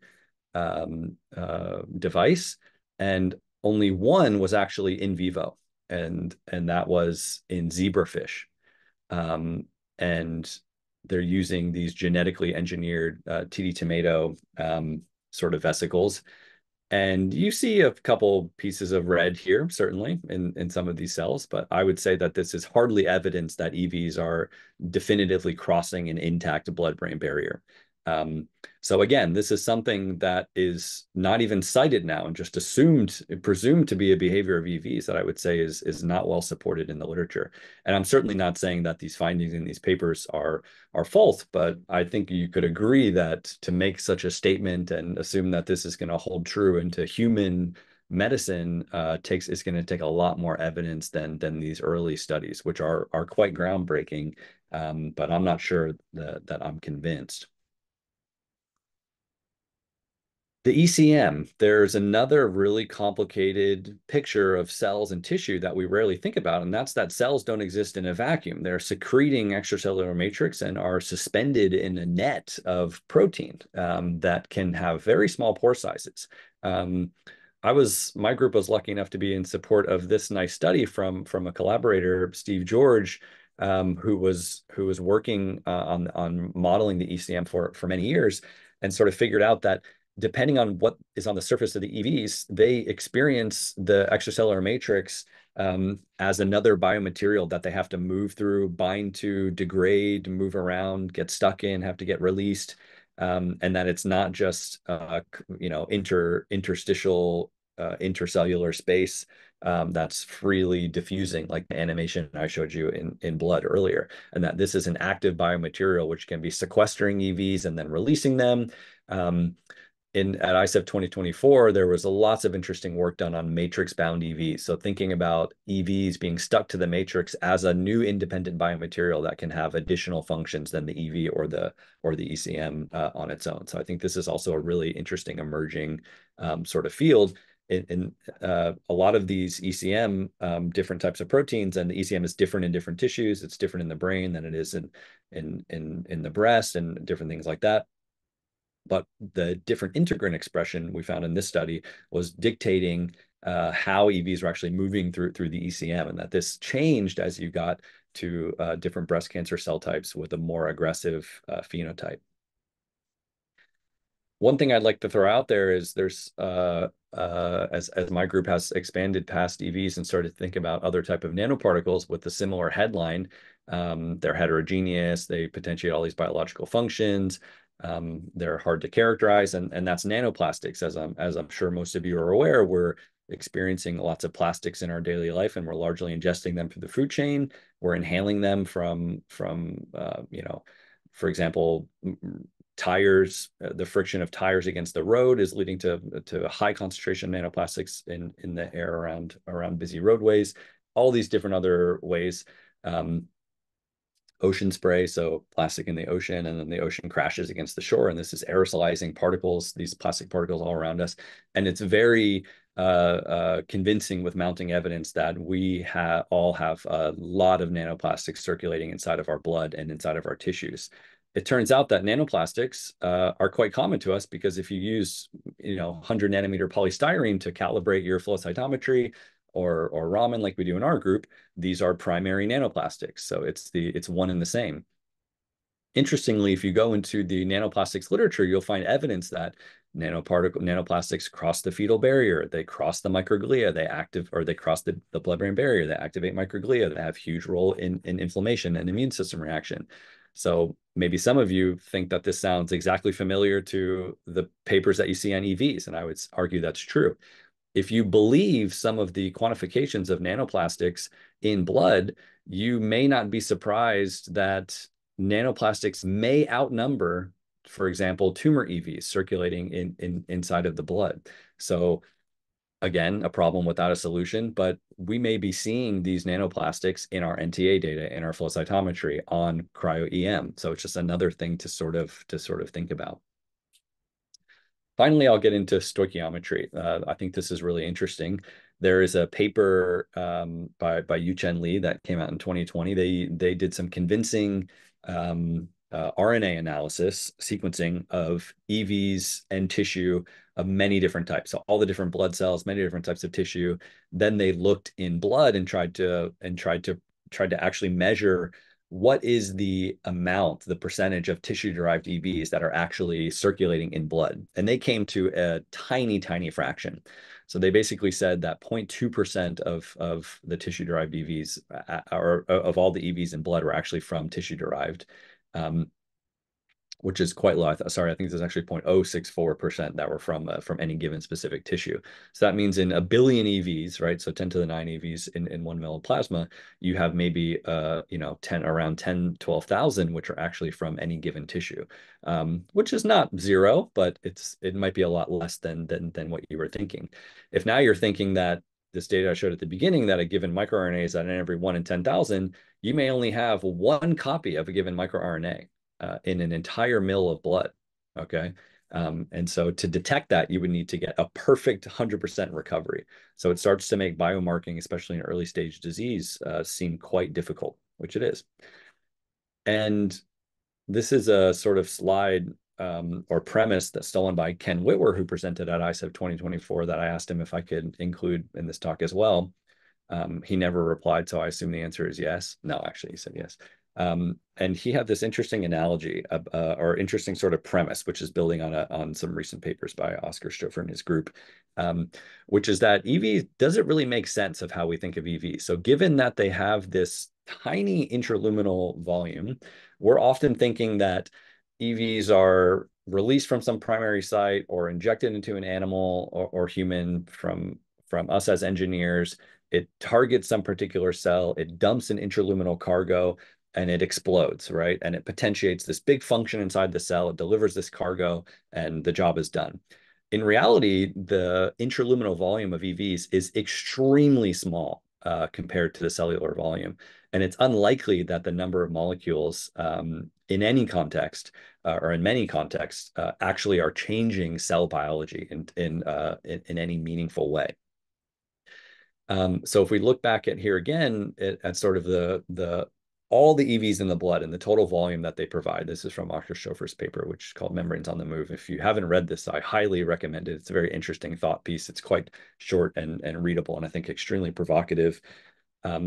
[SPEAKER 2] device, and only one was actually in vivo, and that was in zebrafish, and they're using these genetically engineered TD tomato sort of vesicles. And you see a couple pieces of red here, certainly, in some of these cells, but I would say that this is hardly evidence that EVs are definitively crossing an intact blood-brain barrier. So again, this is something that is not even cited now and just presumed to be a behavior of EVs that I would say is not well supported in the literature. And I'm certainly not saying that these findings in these papers are false, but I think you could agree that to make such a statement and assume that this is going to hold true into human medicine is going to take a lot more evidence than these early studies, which are quite groundbreaking. But I'm not sure that I'm convinced. The ECM, there's another really complicated picture of cells and tissue that we rarely think about, and that's that cells don't exist in a vacuum. They're secreting extracellular matrix and are suspended in a net of protein that can have very small pore sizes. My group was lucky enough to be in support of this nice study from a collaborator, Steve George, who was working on modeling the ECM for many years, and sort of figured out that depending on what is on the surface of the EVs, they experience the extracellular matrix as another biomaterial that they have to move through, bind to, degrade, move around, get stuck in, have to get released, and that it's not just interstitial intercellular space that's freely diffusing, like the animation I showed you in blood earlier, and that this is an active biomaterial which can be sequestering EVs and then releasing them. At ISEV2024, there was lots of interesting work done on matrix-bound EVs. So thinking about EVs being stuck to the matrix as a new independent biomaterial that can have additional functions than the EV or the ECM on its own. So I think this is also a really interesting emerging sort of field. In a lot of these ECM, different types of proteins, and the ECM is different in different tissues. It's different in the brain than it is in the breast, and different things like that. But the different integrin expression we found in this study was dictating how EVs were actually moving through the ECM, and that this changed as you got to different breast cancer cell types with a more aggressive phenotype. One thing I'd like to throw out there is there's, as my group has expanded past EVs and started to think about other type of nanoparticles with a similar headline, they're heterogeneous, they potentiate all these biological functions, they're hard to characterize, and that's nanoplastics. As I'm sure most of you are aware, we're experiencing lots of plastics in our daily life, and we're largely ingesting them through the food chain. We're inhaling them from for example, tires, the friction of tires against the road is leading to a high concentration of nanoplastics in the air around busy roadways. All these different other ways. Ocean spray, so plastic in the ocean, and then the ocean crashes against the shore, and this is aerosolizing particles, these plastic particles all around us. And it's very convincing with mounting evidence that we all have a lot of nanoplastics circulating inside of our blood and inside of our tissues. It turns out that nanoplastics are quite common to us, because if you use 100 nanometer polystyrene to calibrate your flow cytometry, or Raman like we do in our group, these are primary nanoplastics. So it's one and the same. Interestingly, if you go into the nanoplastics literature, you'll find evidence that nanoplastics cross the fetal barrier, they cross the microglia, they cross the blood-brain barrier, they activate microglia, they have a huge role in inflammation and immune system reaction. So maybe some of you think that this sounds exactly familiar to the papers that you see on EVs, and I would argue that's true. If you believe some of the quantifications of nanoplastics in blood, you may not be surprised that nanoplastics may outnumber, for example, tumor EVs circulating inside of the blood. So again, a problem without a solution, but we may be seeing these nanoplastics in our NTA data, in our flow cytometry, on cryo-EM. So it's just another thing to sort of think about. Finally, I'll get into stoichiometry. I think this is really interesting. There is a paper by Yu-Chen Lee that came out in 2020. They did some convincing RNA analysis, sequencing of EVs and tissue of many different types. So all the different blood cells, many different types of tissue. Then they looked in blood and tried to actually measure what is the amount, the percentage of tissue-derived EVs that are actually circulating in blood. And they came to a tiny, tiny fraction. So they basically said that 0.2% of the tissue-derived EVs, or of all the EVs in blood, were actually from tissue-derived, which is quite low. Sorry, I think there's actually 0.064% that were from any given specific tissue. So that means in a billion EVs, right? So 10 to the 9 EVs in 1 ml of plasma, you have maybe around 10, 12,000, which are actually from any given tissue, which is not zero, but it might be a lot less than what you were thinking. If now you're thinking that this data I showed at the beginning, that a given microRNA is at every 1 in 10,000, you may only have one copy of a given microRNA in an entire mil of blood, okay? And so to detect that, you would need to get a perfect 100% recovery. So it starts to make biomarking, especially in early stage disease, seem quite difficult, which it is. And this is a sort of slide or premise that's stolen by Ken Whitwer, who presented at ISEV 2024, that I asked him if I could include in this talk as well. He never replied, so I assume the answer is yes. No, actually, he said yes. And he had this interesting analogy or interesting sort of premise, which is building on some recent papers by Oscar Stouffer and his group, which is that EV doesn't really make sense of how we think of EV. So given that they have this tiny intraluminal volume, we're often thinking that EVs are released from some primary site or injected into an animal or human from us as engineers. It targets some particular cell, it dumps an intraluminal cargo, and it explodes, right? And it potentiates this big function inside the cell, it delivers this cargo, and the job is done. In reality, the intraluminal volume of EVs is extremely small compared to the cellular volume. And it's unlikely that the number of molecules in any context or in many contexts actually are changing cell biology in any meaningful way. So if we look back at here again at sort of all the EVs in the blood and the total volume that they provide. This is from Oscar Stouffer's paper, which is called Membranes on the Move. If you haven't read this, I highly recommend it. It's a very interesting thought piece. It's quite short and readable, and I think extremely provocative.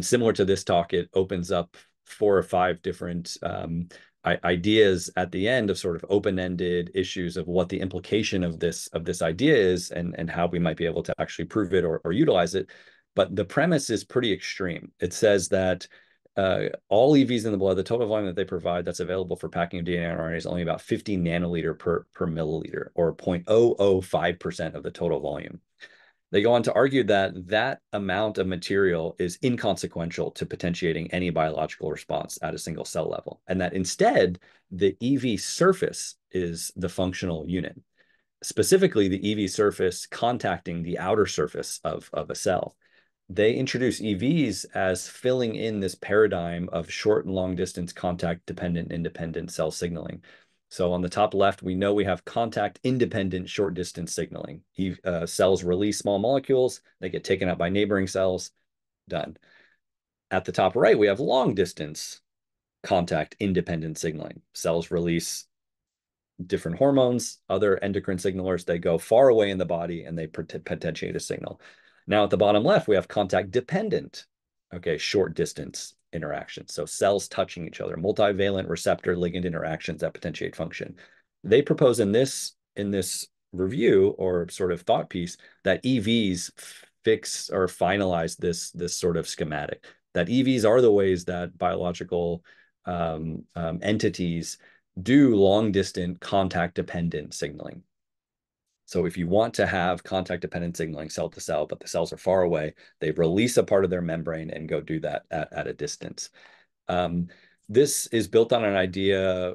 [SPEAKER 2] Similar to this talk, it opens up 4 or 5 different ideas at the end of sort of open-ended issues of what the implication of this idea is and how we might be able to actually prove it or utilize it. But the premise is pretty extreme. It says that all EVs in the blood, the total volume that they provide that's available for packing of DNA and RNA is only about 50 nanoliter per milliliter, or 0.005% of the total volume. They go on to argue that that amount of material is inconsequential to potentiating any biological response at a single cell level, and that instead the EV surface is the functional unit, specifically the EV surface contacting the outer surface of a cell. They introduce EVs as filling in this paradigm of short and long distance contact dependent independent cell signaling. So on the top left, we know we have contact independent short distance signaling. Cells release small molecules, they get taken up by neighboring cells, done. At the top right, we have long distance contact independent signaling. Cells release different hormones, other endocrine signalers, they go far away in the body and they potentiate a signal. Now at the bottom left, we have contact dependent, okay, short distance interactions. So cells touching each other, multivalent receptor ligand interactions that potentiate function. They propose in this review or sort of thought piece that EVs fix or finalize this sort of schematic, that EVs are the ways that biological entities do long-distance contact-dependent signaling. So if you want to have contact-dependent signaling cell to cell, but the cells are far away, they release a part of their membrane and go do that at a distance. This is built on an idea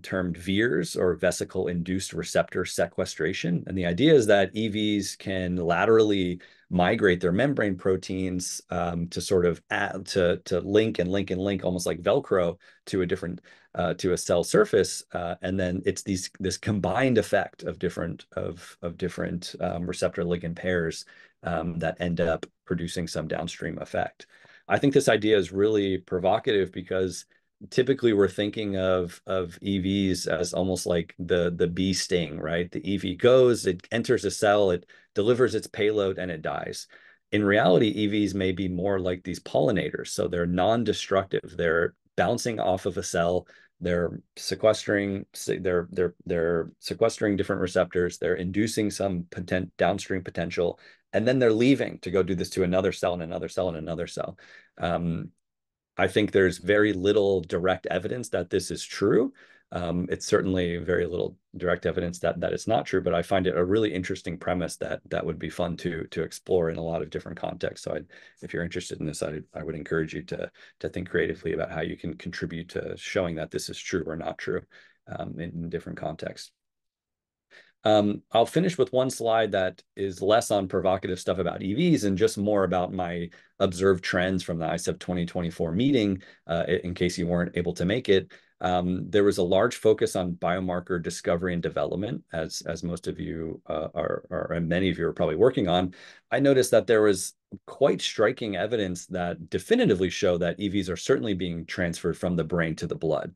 [SPEAKER 2] termed VIRS, or vesicle-induced receptor sequestration. And the idea is that EVs can laterally migrate their membrane proteins to sort of to link almost like Velcro to a different to a cell surface, and then it's this combined effect of different receptor ligand pairs that end up producing some downstream effect. I think this idea is really provocative because typically we're thinking of EVs as almost like the bee sting, right? The EV goes, it enters a cell, it delivers its payload, and it dies. In reality, EVs may be more like these pollinators. So they're non-destructive. They're bouncing off of a cell. They're sequestering different receptors. They're inducing some downstream potential, and then they're leaving to go do this to another cell and another cell and another cell. I think there's very little direct evidence that this is true. It's certainly very little direct evidence that it's not true, but I find it a really interesting premise that would be fun to explore in a lot of different contexts. So if you're interested in this, I would encourage you to think creatively about how you can contribute to showing that this is true or not true in different contexts. I'll finish with one slide that is less on provocative stuff about EVs and just more about my observed trends from the ISEV2024 meeting, in case you weren't able to make it. There was a large focus on biomarker discovery and development, as most of you and many of you are probably working on. I noticed that there was quite striking evidence that definitively show that EVs are certainly being transferred from the brain to the blood.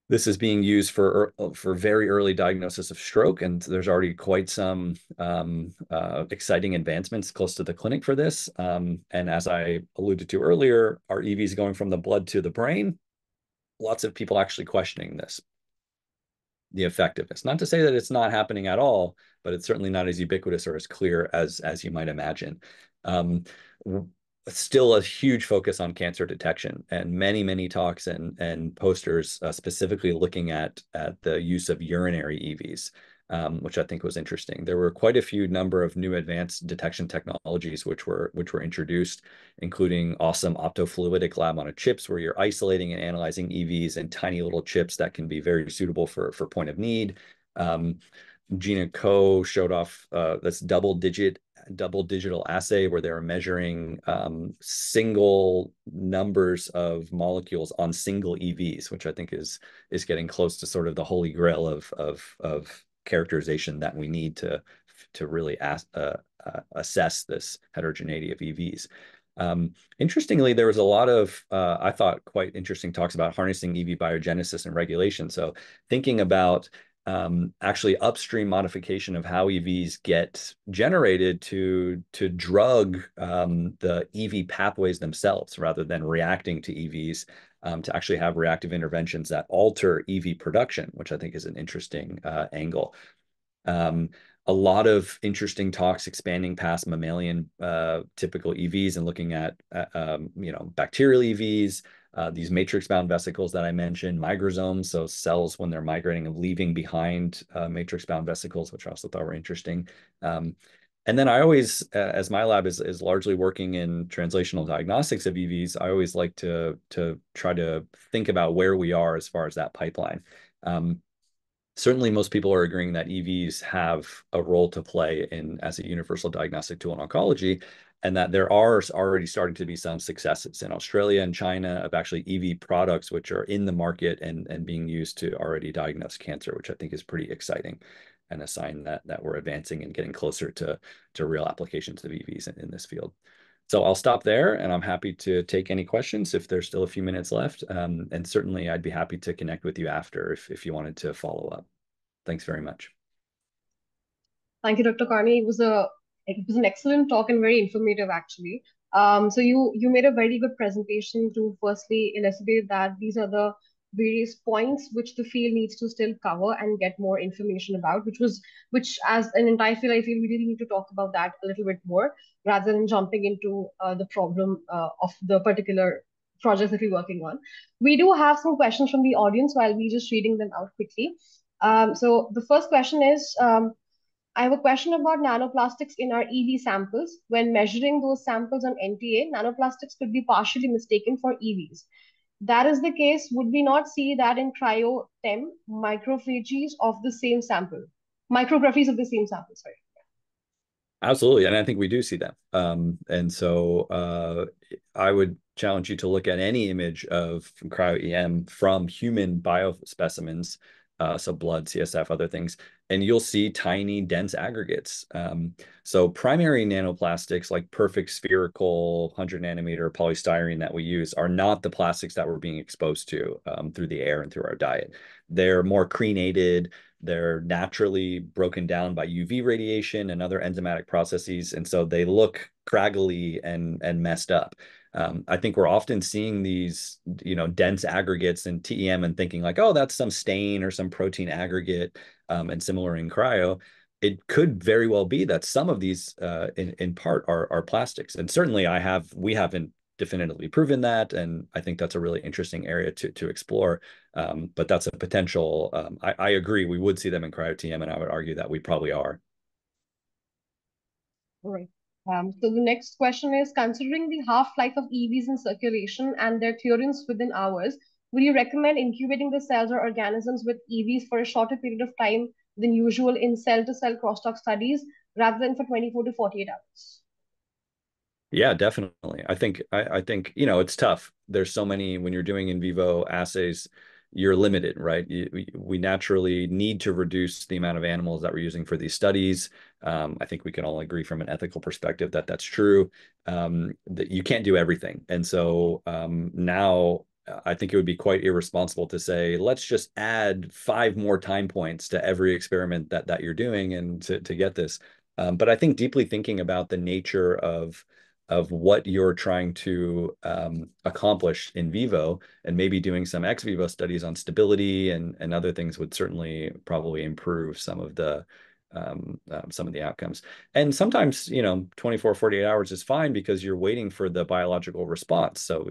[SPEAKER 2] This is being used for very early diagnosis of stroke, and there's already quite some exciting advancements close to the clinic for this. And as I alluded to earlier, are EVs going from the blood to the brain? Lots of people actually questioning this, the effectiveness. Not to say that it's not happening at all, but it's certainly not as ubiquitous or as clear as you might imagine. Still a huge focus on cancer detection, and many talks and posters specifically looking at the use of urinary EVs, which I think was interesting. There were quite a few number of new advanced detection technologies which were introduced, including awesome optofluidic lab on a chips, where you're isolating and analyzing EVs in tiny little chips that can be very suitable for point of need. Gina Co showed off this double digital assay where they were measuring single numbers of molecules on single EVs, which I think is getting close to sort of the holy grail of characterization that we need to really assess this heterogeneity of EVs. Interestingly, there was a lot of, I thought, quite interesting talks about harnessing EV biogenesis and regulation. So thinking about actually upstream modification of how EVs get generated to drug the EV pathways themselves, rather than reacting to EVs, to actually have reactive interventions that alter EV production, which I think is an interesting angle. A lot of interesting talks expanding past mammalian typical EVs and looking at bacterial EVs, these matrix-bound vesicles that I mentioned, migrasomes, so cells when they're migrating and leaving behind matrix-bound vesicles, which I also thought were interesting. And then I always, as my lab is largely working in translational diagnostics of EVs, I always like to try to think about where we are as far as that pipeline. Certainly, most people are agreeing that EVs have a role to play in as a universal diagnostic tool in oncology, and that there are already starting to be some successes in Australia and China of actually EV products which are in the market and being used to already diagnose cancer, which I think is pretty exciting and a sign that we're advancing and getting closer to real applications of EVs in this field. So I'll stop there, and I'm happy to take any questions if there's still a few minutes left. And certainly, I'd be happy to connect with you after if you wanted to follow up. Thanks very much.
[SPEAKER 3] Thank you, Dr. Carney. It was an excellent talk and very informative, actually. So you made a very good presentation to firstly elucidate that these are the various points which the field needs to still cover and get more information about, which as an entire field, I feel we really need to talk about that a little bit more rather than jumping into the problem of the particular projects that we're working on. We do have some questions from the audience, so I'll be just reading them out quickly. So the first question is, I have a question about nanoplastics in our EV samples. When measuring those samples on NTA, nanoplastics could be partially mistaken for EVs. That is the case, would we not see that in cryo-TEM microphages of the same sample? Micrographies of the same sample, sorry.
[SPEAKER 2] Absolutely. And I think we do see that. And so I would challenge you to look at any image of cryo-EM from human biospecimens, so blood, CSF, other things, and you'll see tiny, dense aggregates. So primary nanoplastics, like perfect spherical 100 nanometer polystyrene that we use, are not the plastics that we're being exposed to through the air and through our diet. They're more crenated. They're naturally broken down by UV radiation and other enzymatic processes, and so they look craggly and messed up. I think we're often seeing these, dense aggregates in TEM and thinking like, oh, that's some stain or some protein aggregate, and similar in cryo. It could very well be that some of these, in part, are plastics, and certainly we haven't definitively proven that, and I think that's a really interesting area to explore. But that's a potential. I agree, we would see them in cryo-TM, and I would argue that we probably are.
[SPEAKER 3] All right. So the next question is, considering the half-life of EVs in circulation and their clearance within hours, would you recommend incubating the cells or organisms with EVs for a shorter period of time than usual in cell-to-cell crosstalk studies rather than for 24 to 48 hours?
[SPEAKER 2] Yeah, definitely. I think it's tough. There's so many when you're doing in vivo assays, you're limited, right? We naturally need to reduce the amount of animals that we're using for these studies. I think we can all agree from an ethical perspective that that's true. That you can't do everything, and so now I think it would be quite irresponsible to say, let's just add 5 more time points to every experiment that you're doing and to get this. But I think deeply thinking about the nature of what you're trying to accomplish in vivo, and maybe doing some ex vivo studies on stability and other things would certainly probably improve some of the outcomes. And sometimes 24 48 hours is fine because you're waiting for the biological response. So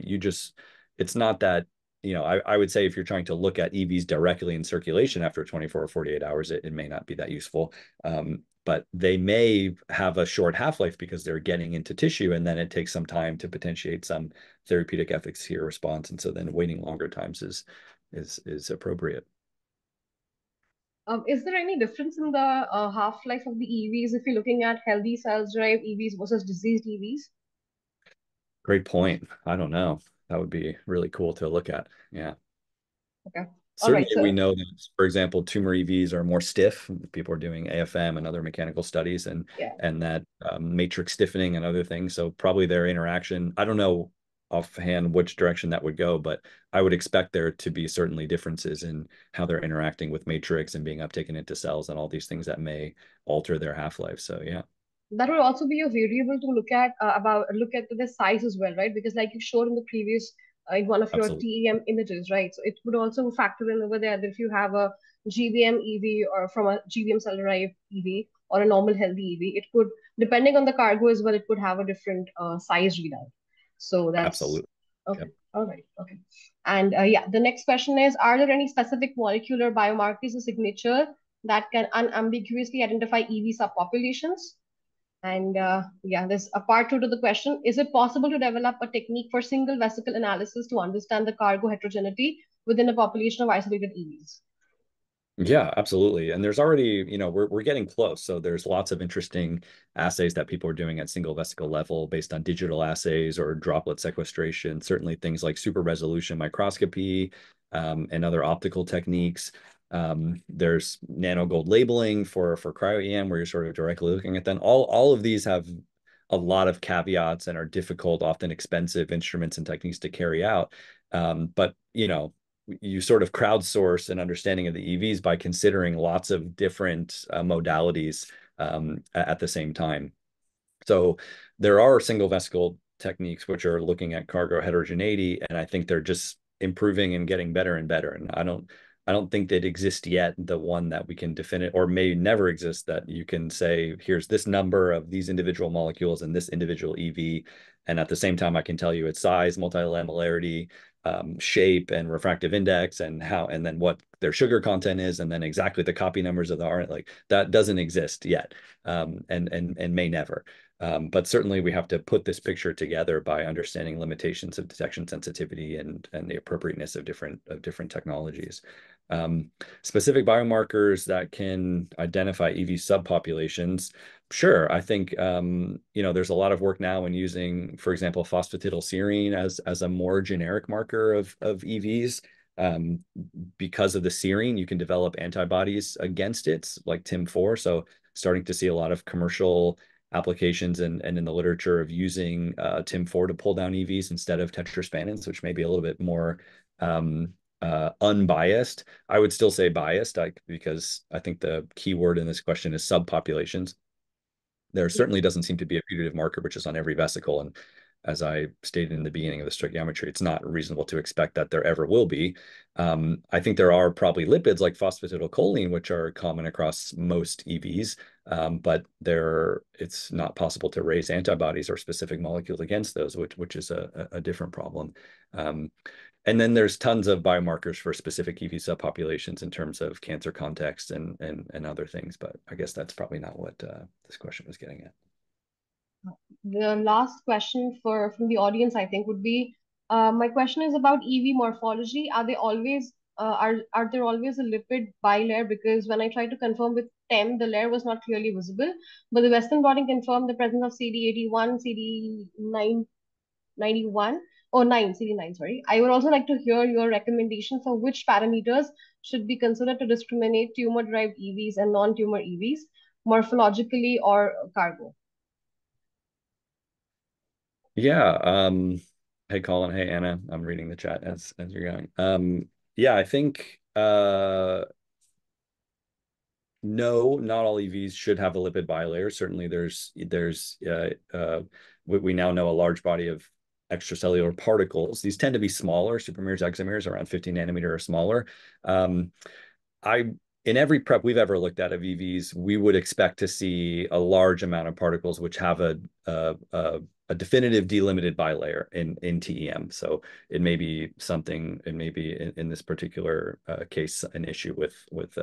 [SPEAKER 2] it's not that, I would say if you're trying to look at EVs directly in circulation after 24 or 48 hours, it may not be that useful. But they may have a short half-life because they're getting into tissue, and then it takes some time to potentiate some therapeutic efficacy or response. And so then waiting longer times is appropriate.
[SPEAKER 3] Is there any difference in the half-life of the EVs if you're looking at healthy cells-derived EVs versus diseased EVs?
[SPEAKER 2] Great point. I don't know. That would be really cool to look at. Yeah.
[SPEAKER 3] Okay. All right.
[SPEAKER 2] Certainly, we know that, for example, tumor EVs are more stiff. People are doing AFM and other mechanical studies, and
[SPEAKER 3] Yeah.
[SPEAKER 2] that matrix stiffening and other things. So probably their interaction. I don't know offhand which direction that would go, but I would expect there to be certainly differences in how they're interacting with matrix and being uptaken into cells and all these things that may alter their half-life. So yeah.
[SPEAKER 3] That will also be a variable to look at the size as well, right? Because like you showed in the previous in one of your
[SPEAKER 2] Absolutely.
[SPEAKER 3] TEM images, right? So it would also factor in over there that if you have a GBM EV or from a GBM cell derived EV or a normal healthy EV, it could, depending on the cargo as well, it could have a different size readout. So that's
[SPEAKER 2] Absolutely.
[SPEAKER 3] okay.
[SPEAKER 2] Yep.
[SPEAKER 3] All right. Okay. And yeah, the next question is, are there any specific molecular biomarkers or signature that can unambiguously identify EV subpopulations? And yeah, there's a part two to the question. Is it possible to develop a technique for single vesicle analysis to understand the cargo heterogeneity within a population of isolated EVs?
[SPEAKER 2] Yeah, absolutely. And there's already, we're getting close. So there's lots of interesting assays that people are doing at single vesicle level based on digital assays or droplet sequestration. Certainly things like super resolution microscopy, and other optical techniques. There's nano gold labeling for cryo-EM where you're sort of directly looking at them. All of these have a lot of caveats and are difficult, often expensive instruments and techniques to carry out. But you sort of crowdsource an understanding of the EVs by considering lots of different modalities at the same time. So there are single vesicle techniques which are looking at cargo heterogeneity, and I think they're just improving and getting better and better. And I don't think that exists yet, the one that we can define or may never exist that you can say, here's this number of these individual molecules in this individual EV. And at the same time, I can tell you its size, multilamellarity, shape, and refractive index, and then what their sugar content is, and then exactly the copy numbers of the RNA. Like that doesn't exist yet, and may never. But certainly we have to put this picture together by understanding limitations of detection sensitivity and the appropriateness of different technologies. Specific biomarkers that can identify EV subpopulations. Sure, I think there's a lot of work now in using, for example, phosphatidylserine as a more generic marker of EVs. Because of the serine, you can develop antibodies against it, like TIM4. So starting to see a lot of commercial applications and in the literature of using TIM4 to pull down EVs instead of tetraspanins, which may be a little bit more unbiased. I would still say biased, because I think the key word in this question is subpopulations. There certainly doesn't seem to be a putative marker which is on every vesicle. And as I stated in the beginning of the stoichiometry, it's not reasonable to expect that there ever will be. I think there are probably lipids like phosphatidylcholine, which are common across most EVs, but it's not possible to raise antibodies or specific molecules against those, which is a different problem. And then there's tons of biomarkers for specific EV subpopulations in terms of cancer context and other things. But I guess that's probably not what this question was getting at.
[SPEAKER 3] The last question from the audience, I think, would be my question is about EV morphology. Are they always are there always a lipid bilayer? Because when I tried to confirm with TEM, the layer was not clearly visible, but the Western blotting confirmed the presence of CD81, CD91 or 9, CD9, sorry. I would also like to hear your recommendation for which parameters should be considered to discriminate tumor-derived EVs and non-tumor EVs, morphologically or cargo.
[SPEAKER 2] Yeah. Hey, Colin. Hey, Anna. I'm reading the chat as you're going. Yeah, I think no, not all EVs should have a lipid bilayer. Certainly, we now know a large body of extracellular particles. These tend to be smaller, supermirs, examirs, around 50 nanometer or smaller. In every prep we've ever looked at of EVs, we would expect to see a large amount of particles which have a definitive delimited bilayer in TEM. So it may be in this particular case an issue with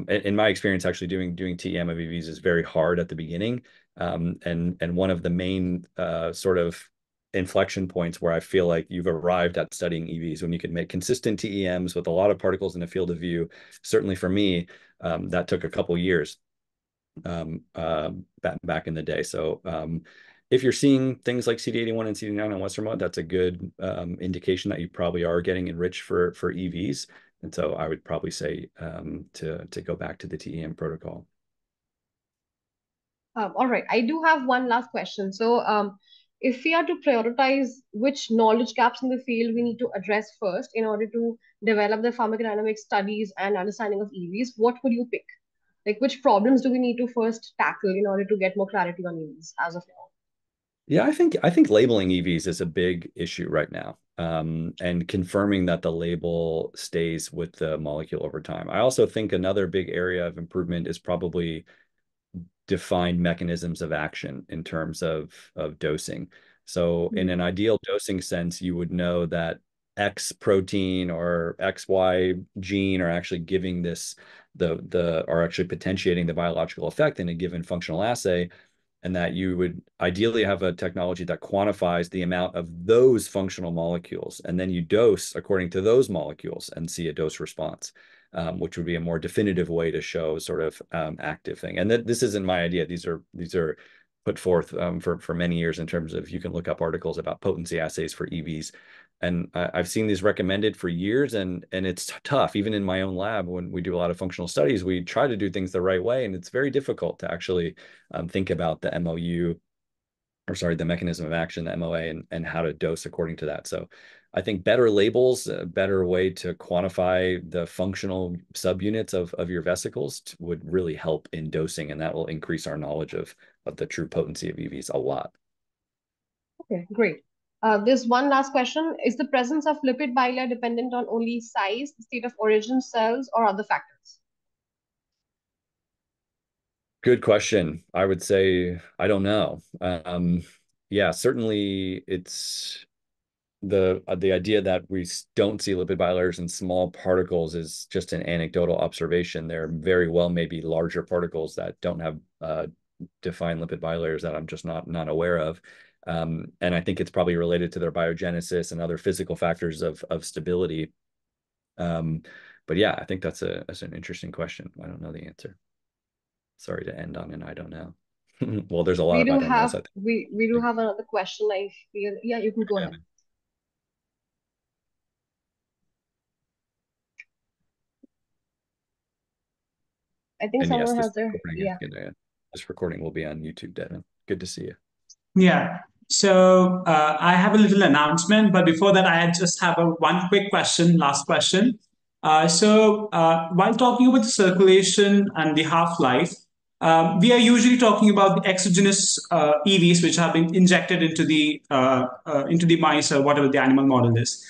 [SPEAKER 2] in my experience, actually doing TEM of EVs is very hard at the beginning. And one of the main sort of inflection points where I feel like you've arrived at studying EVs when you can make consistent TEMs with a lot of particles in the field of view. Certainly for me, that took a couple years back in the day. So if you're seeing things like CD81 and CD9 on Western blot, that's a good indication that you probably are getting enriched for EVs. And so I would probably say to go back to the TEM protocol.
[SPEAKER 3] All right, I do have one last question. So if we are to prioritize which knowledge gaps in the field we need to address first in order to develop the pharmacodynamic studies and understanding of EVs, what would you pick? Like which problems do we need to first tackle in order to get more clarity on EVs as of now?
[SPEAKER 2] Yeah, I think labeling EVs is a big issue right now, and confirming that the label stays with the molecule over time. I also think another big area of improvement is probably defined mechanisms of action in terms of dosing. So in an ideal dosing sense, you would know that X protein or XY gene are actually giving this are actually potentiating the biological effect in a given functional assay. and that you would ideally have a technology that quantifies the amount of those functional molecules, and then you dose according to those molecules and see a dose response, which would be a more definitive way to show sort of active thing. And this isn't my idea. These are put forth for many years in terms of, you can look up articles about potency assays for EVs. And I've seen these recommended for years, and it's tough. Even in my own lab, when we do a lot of functional studies, we try to do things the right way, and it's very difficult to actually think about the MOU, or sorry, the mechanism of action, the MOA, and how to dose according to that. So I think better labels, a better way to quantify the functional subunits of your vesicles would really help in dosing, and that will increase our knowledge of the true potency of EVs a lot.
[SPEAKER 3] Okay, great. There's one last question. Is the presence of lipid bilayer dependent on only size, state of origin cells, or other factors?
[SPEAKER 2] Good question. I would say, I don't know. Yeah, certainly it's the idea that we don't see lipid bilayers in small particles is just an anecdotal observation. There very well may be larger particles that don't have defined lipid bilayers that I'm just not aware of. And I think it's probably related to their biogenesis and other physical factors of stability. But yeah, I think that's an interesting question. I don't know the answer. Sorry to end on an I don't know. Well, there's a lot
[SPEAKER 3] We
[SPEAKER 2] of
[SPEAKER 3] do
[SPEAKER 2] I don't knows.
[SPEAKER 3] have we do have another question. I feel, yeah, you can go ahead. I think
[SPEAKER 2] And yes,
[SPEAKER 3] someone
[SPEAKER 2] this
[SPEAKER 3] has their,
[SPEAKER 2] recording
[SPEAKER 3] yeah.
[SPEAKER 2] this recording will be on YouTube, Devin. Good to see you.
[SPEAKER 1] Yeah. So I have a little announcement, but before that, I just have one quick question, last question. While talking about the circulation and the half-life, we are usually talking about the exogenous EVs, which have been injected into the mice or whatever the animal model is.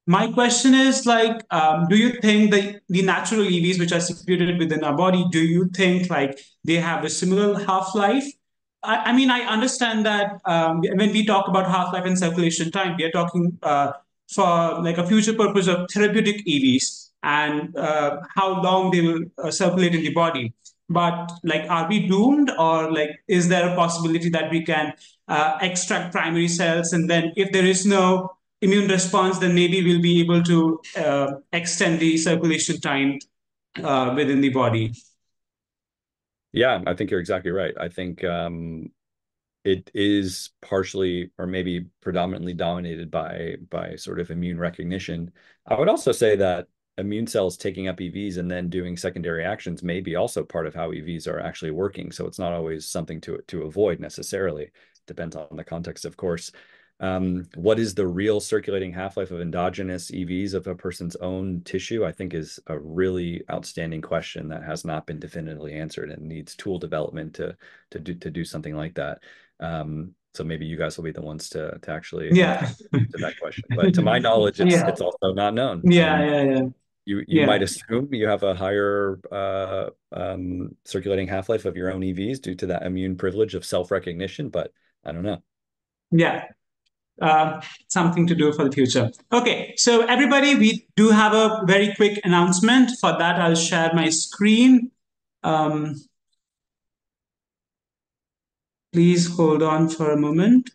[SPEAKER 1] My question is like, do you think the natural EVs which are secreted within our body, do you think like they have a similar half-life? I mean, I understand that when we talk about half-life and circulation time, we are talking for like a future purpose of therapeutic EVs and how long they will circulate in the body. But like, are we doomed, or like, is there a possibility that we can extract primary cells, and then if there is no immune response, then maybe we'll be able to extend the circulation time within the body?
[SPEAKER 2] Yeah, I think you're exactly right. I think it is partially, or maybe predominantly, dominated by sort of immune recognition. I would also say that immune cells taking up EVs and then doing secondary actions may be also part of how EVs are actually working. So it's not always something to avoid necessarily. Depends on the context, of course. What is the real circulating half-life of endogenous EVs of a person's own tissue, I think is a really outstanding question that has not been definitively answered and needs tool development to do something like that. So maybe you guys will be the ones to actually
[SPEAKER 1] Yeah.
[SPEAKER 2] to that question. But to my knowledge, it's also not known.
[SPEAKER 1] Yeah.
[SPEAKER 2] You might assume you have a higher circulating half-life of your own EVs due to that immune privilege of self-recognition, but I don't know.
[SPEAKER 1] Yeah. Something to do for the future. Okay, so everybody, we do have a very quick announcement. For that, I'll share my screen. Please hold on for a moment.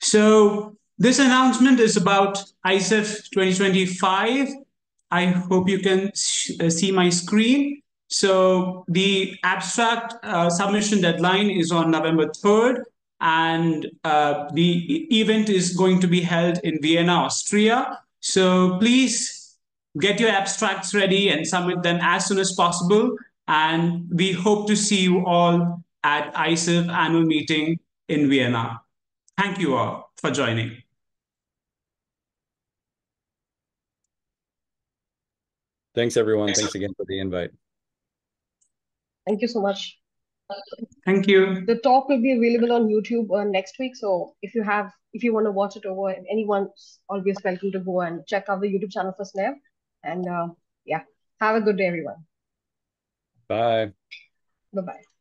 [SPEAKER 1] So this announcement is about ISEV 2025. I hope you can see my screen. So the abstract submission deadline is on November 3rd, and the event is going to be held in Vienna, Austria. So please get your abstracts ready and submit them as soon as possible. And we hope to see you all at ISEV annual meeting in Vienna. Thank you all for joining.
[SPEAKER 2] Thanks, everyone. Thanks again for the invite.
[SPEAKER 3] Thank you so much.
[SPEAKER 1] Thank you.
[SPEAKER 3] The talk will be available on YouTube next week. So if you want to watch it over, anyone's always welcome to go and check out the YouTube channel for SNAP. And yeah, have a good day, everyone.
[SPEAKER 2] Bye.
[SPEAKER 3] Bye-bye.